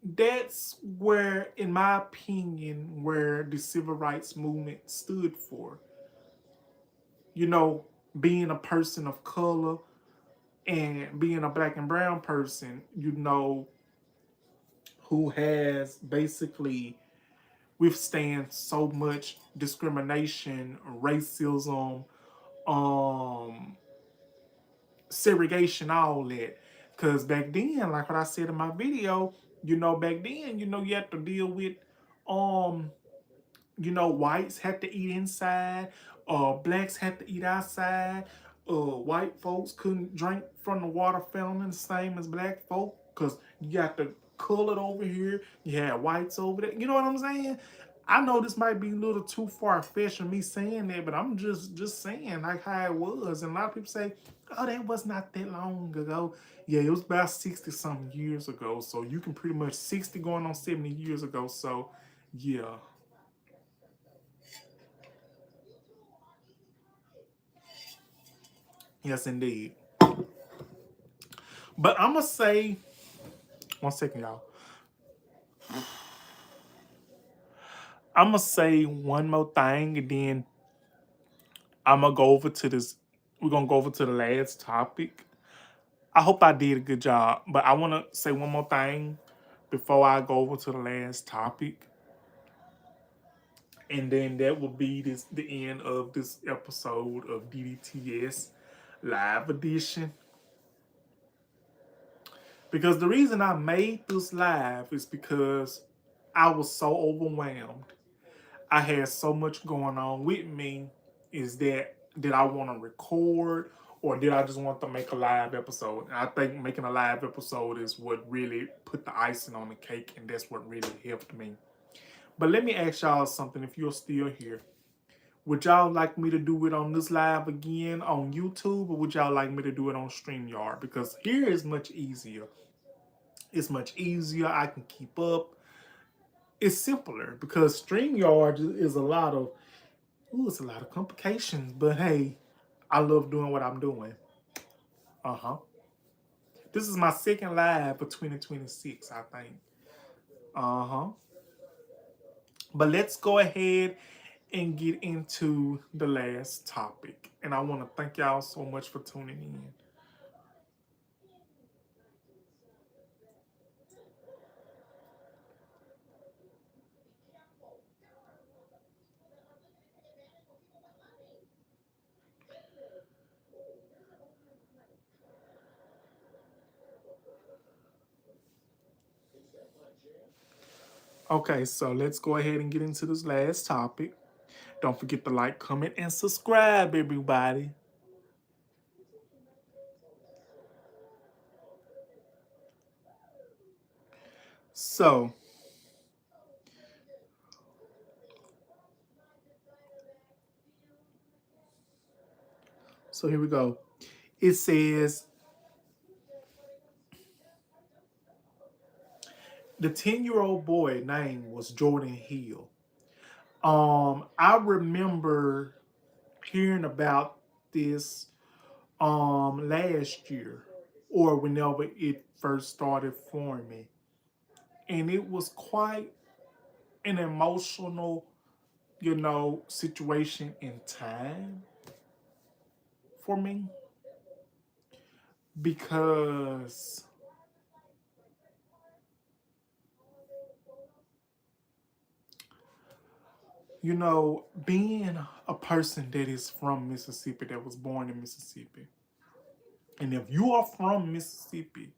A: That's where, in my opinion, where the civil rights movement stood for. You know, being a person of color and being a black and brown person, who has basically withstand so much discrimination, racism, um, segregation, all that. Because back then, like what I said in my video, back then, you had to deal with, um, whites had to eat inside, blacks had to eat outside, white folks couldn't drink from the water fountain the same as black folk, because you got the colored over here, you had whites over there. You know what I'm saying? I know this might be a little too far-fetched of me saying that, but I'm just saying like how it was. And a lot of people say, oh, that was not that long ago. Yeah, it was about 60 something years ago. So you can pretty much 60 going on 70 years ago. So yeah. Yes, indeed. But I'm gonna say, one second, y'all. I'm gonna say one more thing, and then I'm gonna go over to this. We're gonna go over to the last topic. I hope I did a good job, but I want to say one more thing before I go over to the last topic, and then that will be the end of this episode of DDTS Live Edition. Because the reason I made this live is because I was so overwhelmed. I had so much going on with me. Is that did I want to record, or did I just want to make a live episode? And I think making a live episode is what really put the icing on the cake, and that's what really helped me. But let me ask y'all something. If you're still here, would y'all like me to do it on this live again on YouTube, or would y'all like me to do it on StreamYard? Because here is much easier. It's much easier. I can keep up. It's simpler because StreamYard is a lot of it's a lot of complications. But hey, I love doing what I'm doing. Uh-huh. This is my second live for 2026, I think. Uh-huh. But let's go ahead and get into the last topic. And I want to thank y'all so much for tuning in. Okay, so let's go ahead and get into this last topic. Don't forget to like, comment, and subscribe, everybody. So, here we go. It says the 10-year-old boy name was Jordan Hill. I remember hearing about this last year, or whenever it first started forming. And it was quite an emotional, situation in time for me, because You know, being a person that is from Mississippi, that was born in Mississippi, and if you are from Mississippi,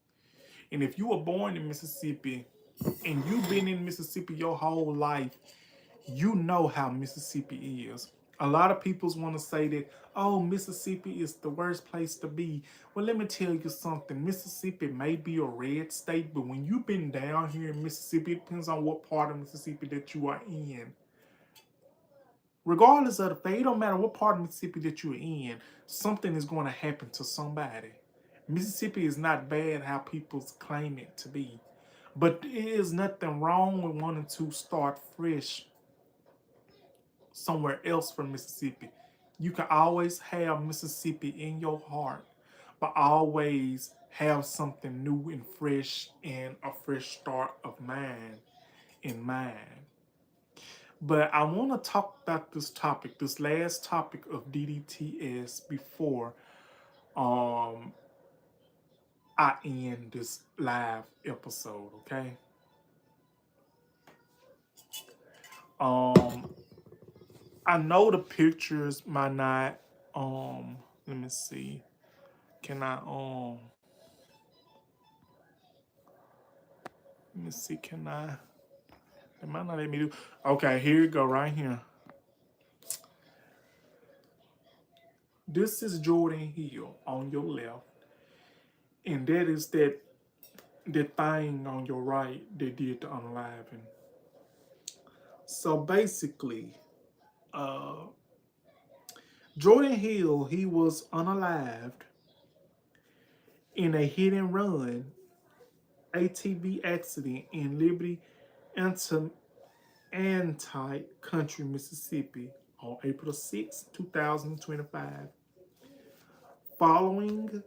A: and if you were born in Mississippi, and you've been in Mississippi your whole life, you know how Mississippi is. A lot of people want to say that, oh, Mississippi is the worst place to be. Well, let me tell you something. Mississippi may be a red state, but when you've been down here in Mississippi, it depends on what part of Mississippi that you are in. Regardless of the faith, it don't matter what part of Mississippi that you're in, something is going to happen to somebody. Mississippi is not bad how people claim it to be. But there is nothing wrong with wanting to start fresh somewhere else from Mississippi. You can always have Mississippi in your heart, but always have something new and fresh and a fresh start of mind in mind. But I want to talk about this topic, this last topic of DDTS before I end this live episode, okay? I know the pictures might not let me see. Can I let me see, can I it might not let me do okay, here you go right here. This is Jordan Hill on your left, and that is that thing on your right that did the unaliving. So basically, Jordan Hill, he was unalived in a hit and run ATV accident in Liberty Anti-Country, Mississippi on April 6, 2025. Following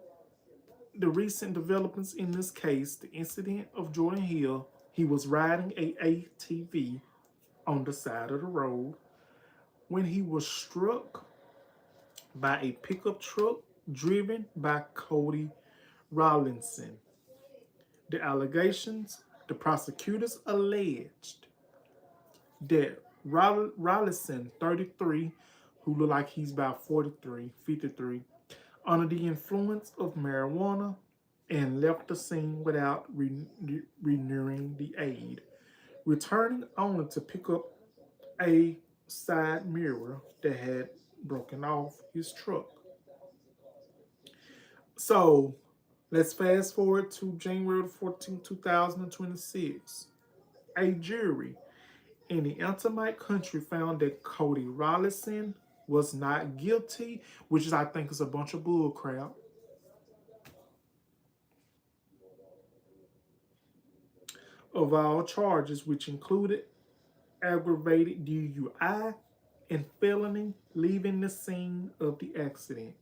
A: the recent developments in this case, the incident of Jordan Hill, he was riding a ATV on the side of the road when he was struck by a pickup truck driven by Cody Rawlinson. The prosecutors alleged that Rawlinson, 33, who looked like he's about 43, 53, under the influence of marijuana and left the scene without renewing the aid, returning only to pick up a side mirror that had broken off his truck. So let's fast forward to January 14, 2026. A jury in the Anti-Country found that Cody Rawlinson was not guilty, which is, I think, is a bunch of bull crap. Of all charges, which included aggravated DUI and felony leaving the scene of the accident.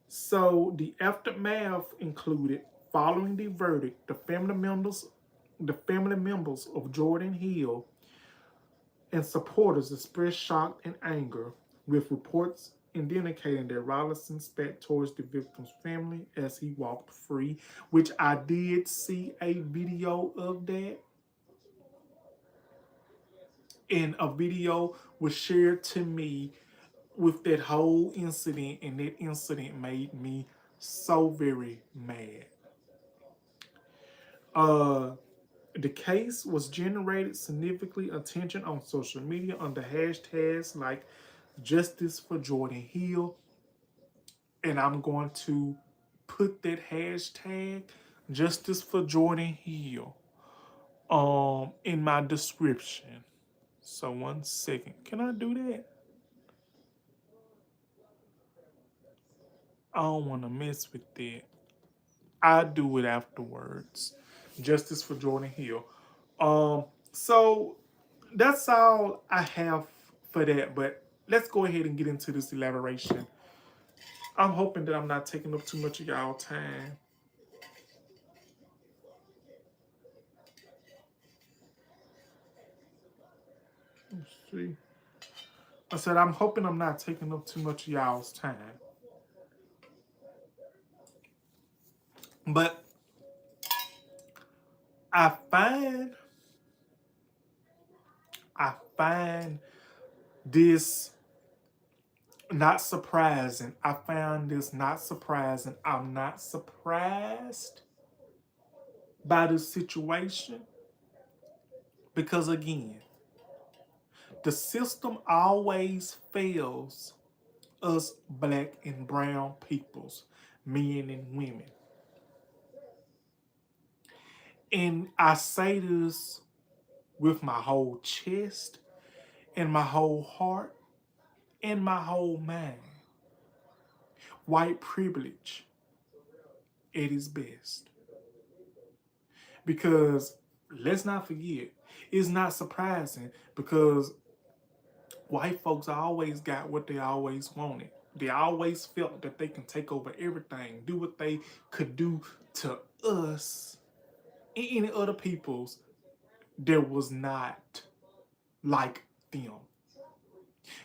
A: So the aftermath included, following the verdict, the family members of Jordan Hill and supporters expressed shock and anger, with reports indicating that Rawlinson spat towards the victim's family as he walked free, which I did see a video of that. And a video was shared to me with that whole incident, and that incident made me so very mad. The case was generated significantly attention on social media under hashtags like Justice for Jordan Hill. And I'm going to put that hashtag Justice for Jordan Hill in my description. So 1 second. Can I do that? I don't want to mess with that. I do it afterwards. Justice for Jordan Hill. So that's all I have for that. But let's go ahead and get into this elaboration. I'm hoping that I'm not taking up too much of y'all time. Let's see. I said I'm hoping I'm not taking up too much of y'all's time. But I find This not surprising. I found this not surprising. I'm not surprised by this situation because, again, the system always fails us black and brown peoples, men and women. And I say this with my whole chest and my whole heart and my whole mind. White privilege at its best. Because let's not forget, it's not surprising because white folks always got what they always wanted. They always felt that they can take over everything, do what they could do to us and any other peoples that was not like them.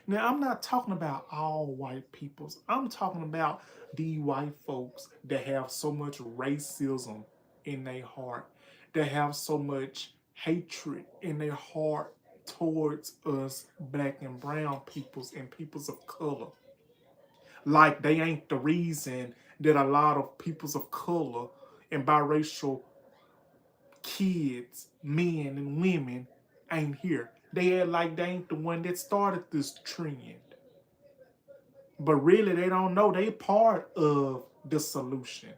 A: Now, I'm not talking about all white peoples. I'm talking about the white folks that have so much racism in their heart, that have so much hatred in their heart towards us black and brown peoples and peoples of color. Like they ain't the reason that a lot of peoples of color and biracial kids, men and women ain't here. They act like they ain't the one that started this trend. But really, they don't know they part of the solution.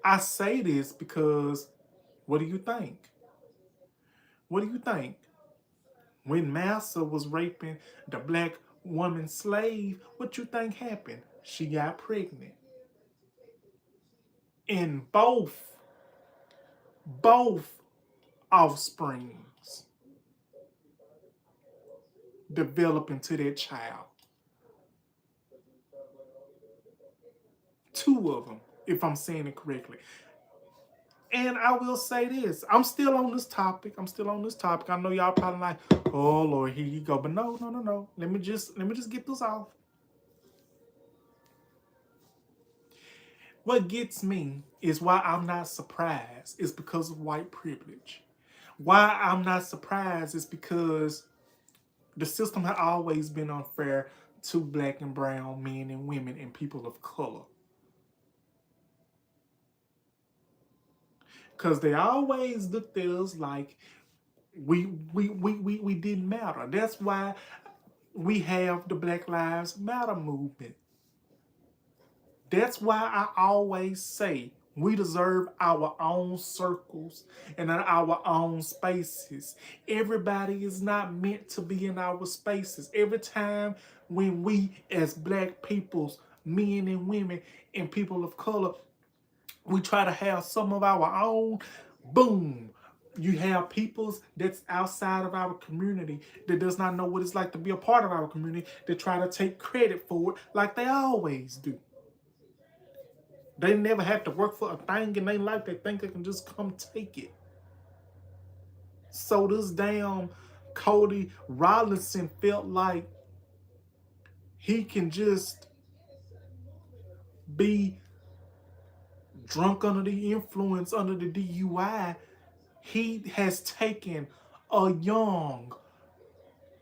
A: I say this because, what do you think? What do you think? When Massa was raping the black woman slave, what you think happened? She got pregnant. And both offsprings develop into that child. Two of them, if I'm saying it correctly. And I will say this, I'm still on this topic. I know y'all probably like, oh Lord, here you go. But no. Let me just get this off. What gets me is why I'm not surprised is because of white privilege. Why I'm not surprised is because the system has always been unfair to black and brown men and women and people of color. Because they always looked at us like we didn't matter. That's why we have the Black Lives Matter movement. That's why I always say we deserve our own circles and our own spaces. Everybody is not meant to be in our spaces. Every time when we as black peoples, men and women and people of color, we try to have some of our own, boom. You have peoples that's outside of our community that does not know what it's like to be a part of our community that try to take credit for it like they always do. They never have to work for a thing in their life. They think they can just come take it. So this damn Cody Rollinson felt like he can just be drunk under the influence, under the DUI. He has taken a young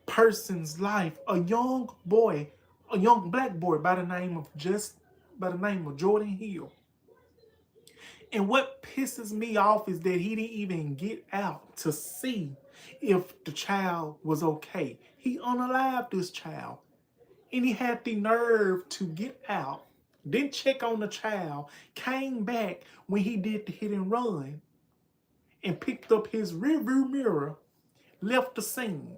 A: person's life, a young boy, a young black boy by the name of Jordan Hill. And what pisses me off is that he didn't even get out to see if the child was okay. He unalived this child. And he had the nerve to get out, didn't check on the child, came back when he did the hit and run, and picked up his rearview mirror, left the scene.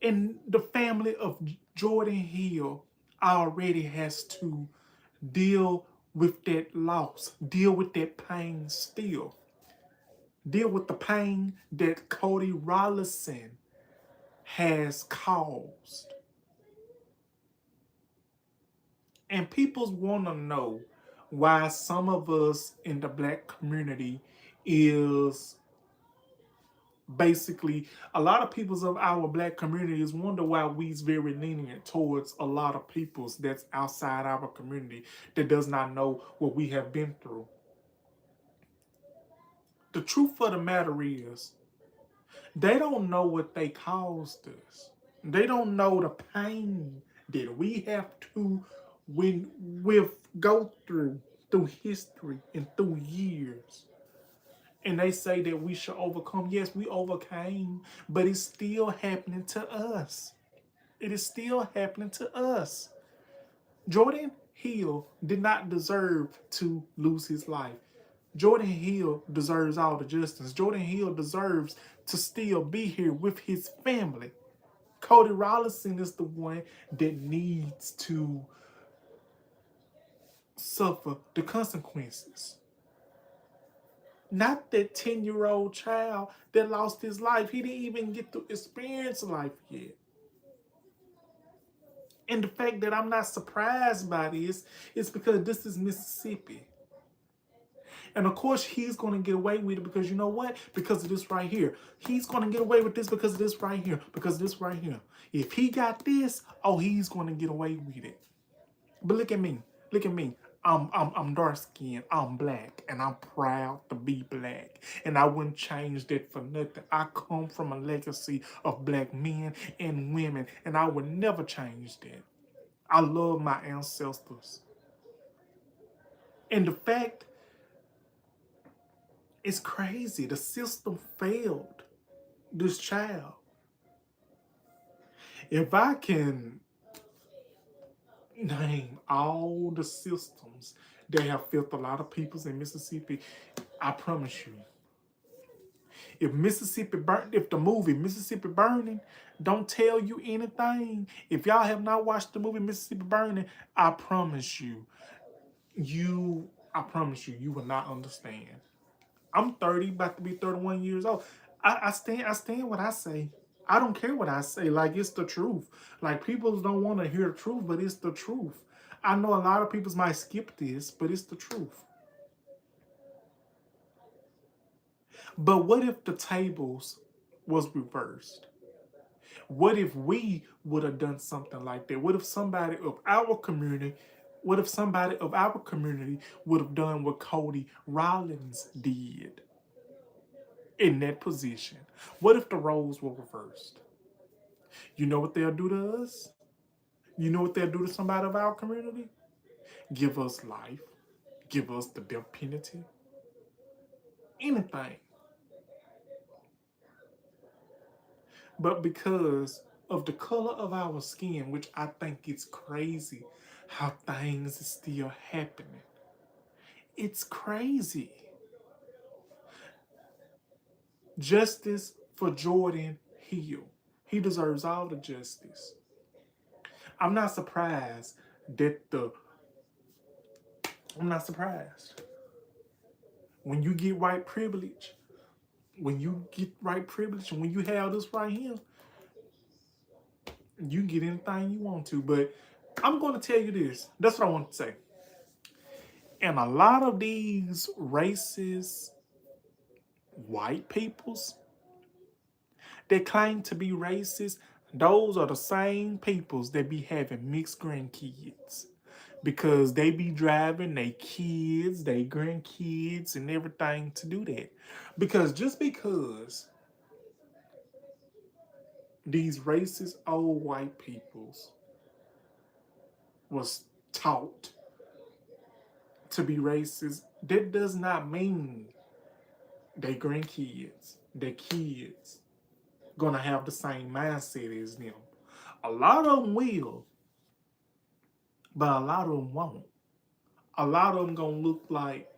A: And the family of Jordan Hill already has to deal with that loss, deal with that pain still. Deal with the pain that Cody Rollinson has caused. And people want to know why some of us in the black community is basically, a lot of peoples of our black communities wonder why we's very lenient towards a lot of peoples that's outside our community that does not know what we have been through. The truth of the matter is, They don't know what they caused us. They don't know the pain that we have to when we go through history and through years. And they say that we should overcome. Yes, we overcame, but it's still happening to us. It is still happening to us. Jordan Hill did not deserve to lose his life. Jordan Hill deserves all the justice. Jordan Hill deserves to still be here with his family. Cody Rollinson is the one that needs to suffer the consequences. Not that 10-year-old child that lost his life. He didn't even get to experience life yet. And the fact that I'm not surprised by this is because this is Mississippi. And of course, he's going to get away with it because you know what? Because of this right here. He's going to get away with this because of this right here. Because of this right here. If he got this, oh, he's going to get away with it. But look at me. Look at me. I'm dark skinned, I'm black, and I'm proud to be black. And I wouldn't change that for nothing. I come from a legacy of black men and women, and I would never change that. I love my ancestors. And the fact is crazy. The system failed this child. If I can name all the systems that have failed a lot of peoples in Mississippi, I promise you, if Mississippi burnt, if the movie Mississippi Burning don't tell you anything, if y'all have not watched the movie Mississippi Burning, I promise you, you will not understand. I'm 30, about to be 31 years old. I stand what I say. I don't care what I say. Like, it's the truth. Like, people don't want to hear the truth, but it's the truth. I know a lot of people might skip this, but it's the truth. But what if the tables was reversed? What if we would have done something like that? What if somebody of our community would have done what Cody Rollins did in that position? What if the roles were reversed? You know what they'll do to us? You know what they'll do to somebody of our community? Give us life, give us the death penalty, anything. But because of the color of our skin, which I think it's crazy how things are still happening. It's crazy. Justice for Jordan Hill. He deserves all the justice. I'm not surprised that I'm not surprised. When you get white privilege, when you have this right here, you can get anything you want to. But I'm going to tell you this. That's what I want to say. And a lot of these racist white peoples that claim to be racist, those are the same peoples that be having mixed grandkids. Because they be driving their kids, their grandkids, and everything to do that. Because just because these racist old white peoples was taught to be racist, that does not mean their grandkids, their kids, gonna have the same mindset as them. A lot of them will, but a lot of them won't. A lot of them gonna look like,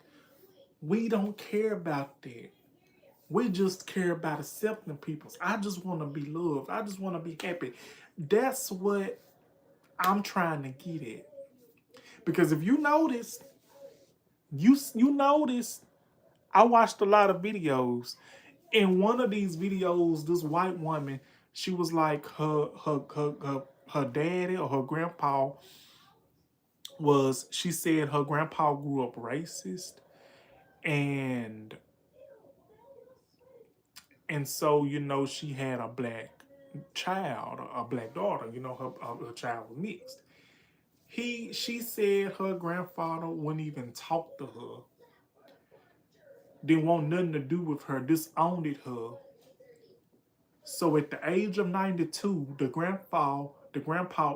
A: we don't care about that. We just care about accepting people. I just want to be loved. I just want to be happy. That's what I'm trying to get at. Because if you notice, you notice, I watched a lot of videos. In one of these videos, this white woman, she was like, her daddy or her grandpa she said her grandpa grew up racist, and so, she had a black child, a black daughter, her child was mixed. She said her grandfather wouldn't even talk to her, didn't want nothing to do with her, disowned her So at the age of 92, the grandpa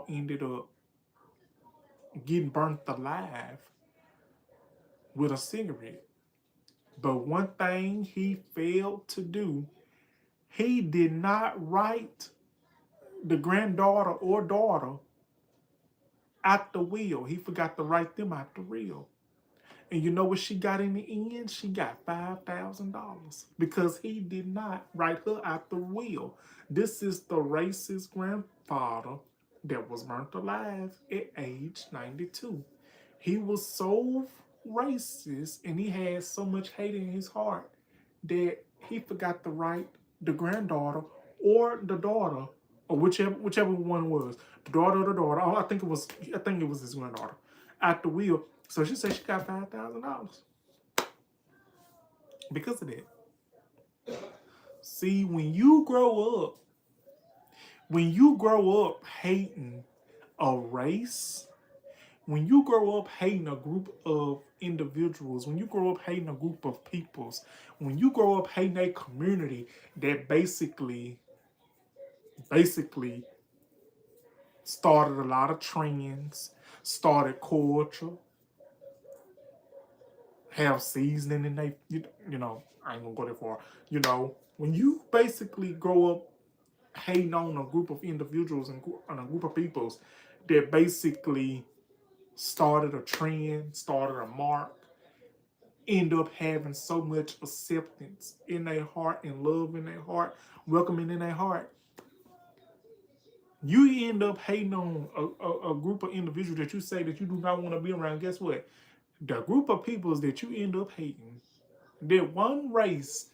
A: ended up getting burnt alive with a cigarette. But one thing he failed to do, he did not write the granddaughter or daughter out the will. He forgot to write them out the will. And you know what she got in the end? She got $5,000 because he did not write her out the will. This is the racist grandfather that was burnt alive at age 92. He was so racist and he had so much hate in his heart that he forgot to write the granddaughter or the daughter, or whichever one was, the daughter or the daughter. Oh, I think it was his granddaughter at the wheel. So she said she got $5,000 because of that. See, when you grow up hating a race, when you grow up hating a group of individuals, when you grow up hating a group of peoples, when you grow up hating a community that basically started a lot of trends, started culture, have seasoning in they, I ain't gonna go that far. When you basically grow up hating on a group of individuals and on a group of peoples that basically started a trend, started a mark, end up having so much acceptance in their heart and love in their heart, welcoming in their heart, you end up hating on a group of individuals that you say that you do not want to be around. Guess what? The group of peoples that you end up hating, that one race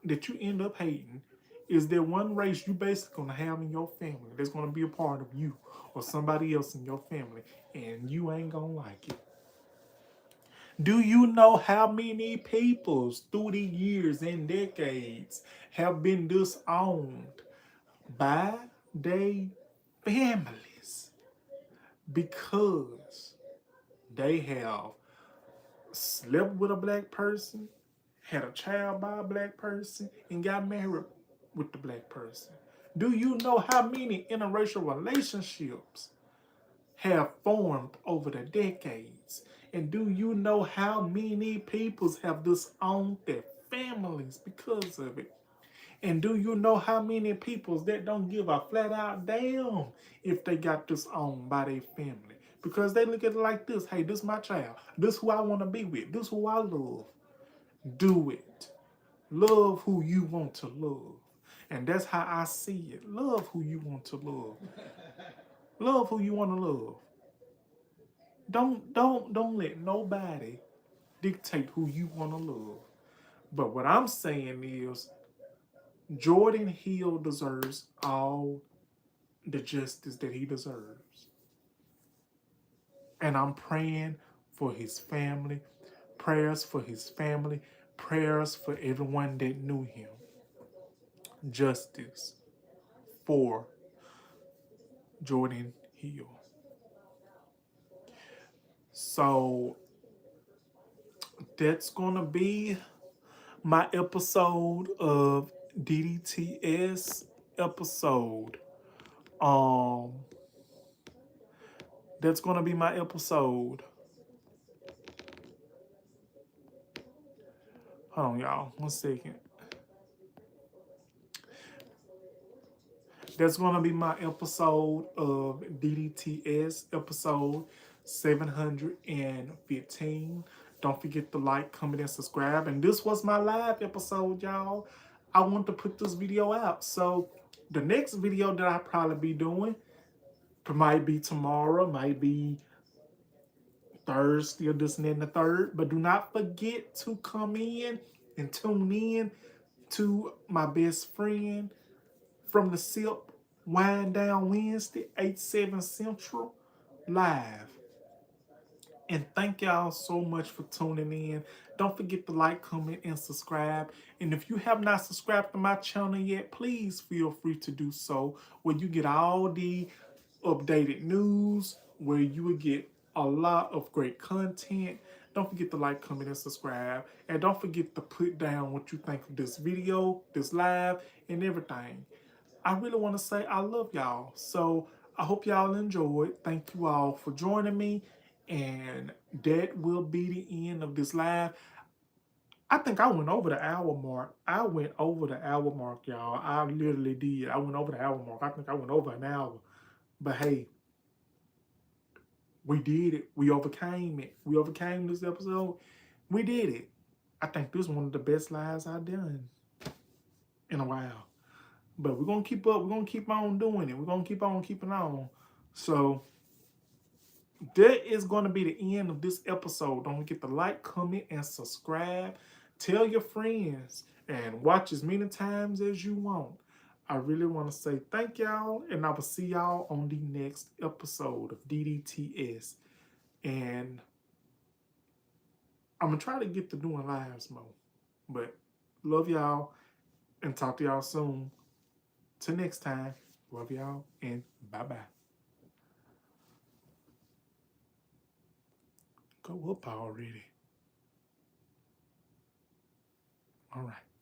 A: that you end up hating, is that one race you basically gonna have in your family that's gonna be a part of you or somebody else in your family, and you ain't gonna like it. Do you know how many peoples through the years and decades have been disowned by their families because they have slept with a black person, had a child by a black person, and got married with the black person? Do you know how many interracial relationships have formed over the decades? And do you know how many peoples have disowned their families because of it? And do you know how many peoples that don't give a flat out damn if they got disowned by their family? Because they look at it like this: hey, this is my child. This is who I want to be with. This is who I love. Do it. Love who you want to love. And that's how I see it. Love who you want to love. Love who you want to love. Don't let nobody dictate who you want to love. But what I'm saying is Jordan Hill deserves all the justice that he deserves. And I'm praying for his family, prayers for his family, prayers for everyone that knew him. Justice for Jordan Hill. So that's going to be my episode of DDTS episode. That's going to be my episode. Hold on, y'all. 1 second. That's going to be my episode of DDTS, episode 715. Don't forget to like, comment, and subscribe. And this was my live episode, y'all. I want to put this video out. So the next video that I'll probably be doing might be tomorrow, might be Thursday, or this and that and the third. But do not forget to come in and tune in to my best friend from the SIP Wind Down Wednesday, 8/7 Central, live. And thank y'all so much for tuning in. Don't forget to like, comment, and subscribe. And if you have not subscribed to my channel yet, please feel free to do so, where you get all the updated news, where you will get a lot of great content. Don't forget to like, comment, and subscribe. And don't forget to put down what you think of this video, this live, and everything. I really want to say I love y'all. So I hope y'all enjoyed. Thank you all for joining me. And that will be the end of this live. I think I went over the hour mark. I went over the hour mark, y'all. I literally did. I went over the hour mark. I think I went over an hour. But hey, we did it. We overcame it. We overcame this episode. We did it. I think this is one of the best lives I've done in a while. But we're going to keep up. We're going to keep on doing it. We're going to keep on keeping on. So that is going to be the end of this episode. Don't forget to like, comment, and subscribe. Tell your friends and watch as many times as you want. I really want to say thank y'all, and I will see y'all on the next episode of DDTS. And I'm going to try to get to doing lives more. But love y'all, and talk to y'all soon. Till next time, love y'all, and bye-bye. Go up already. All right.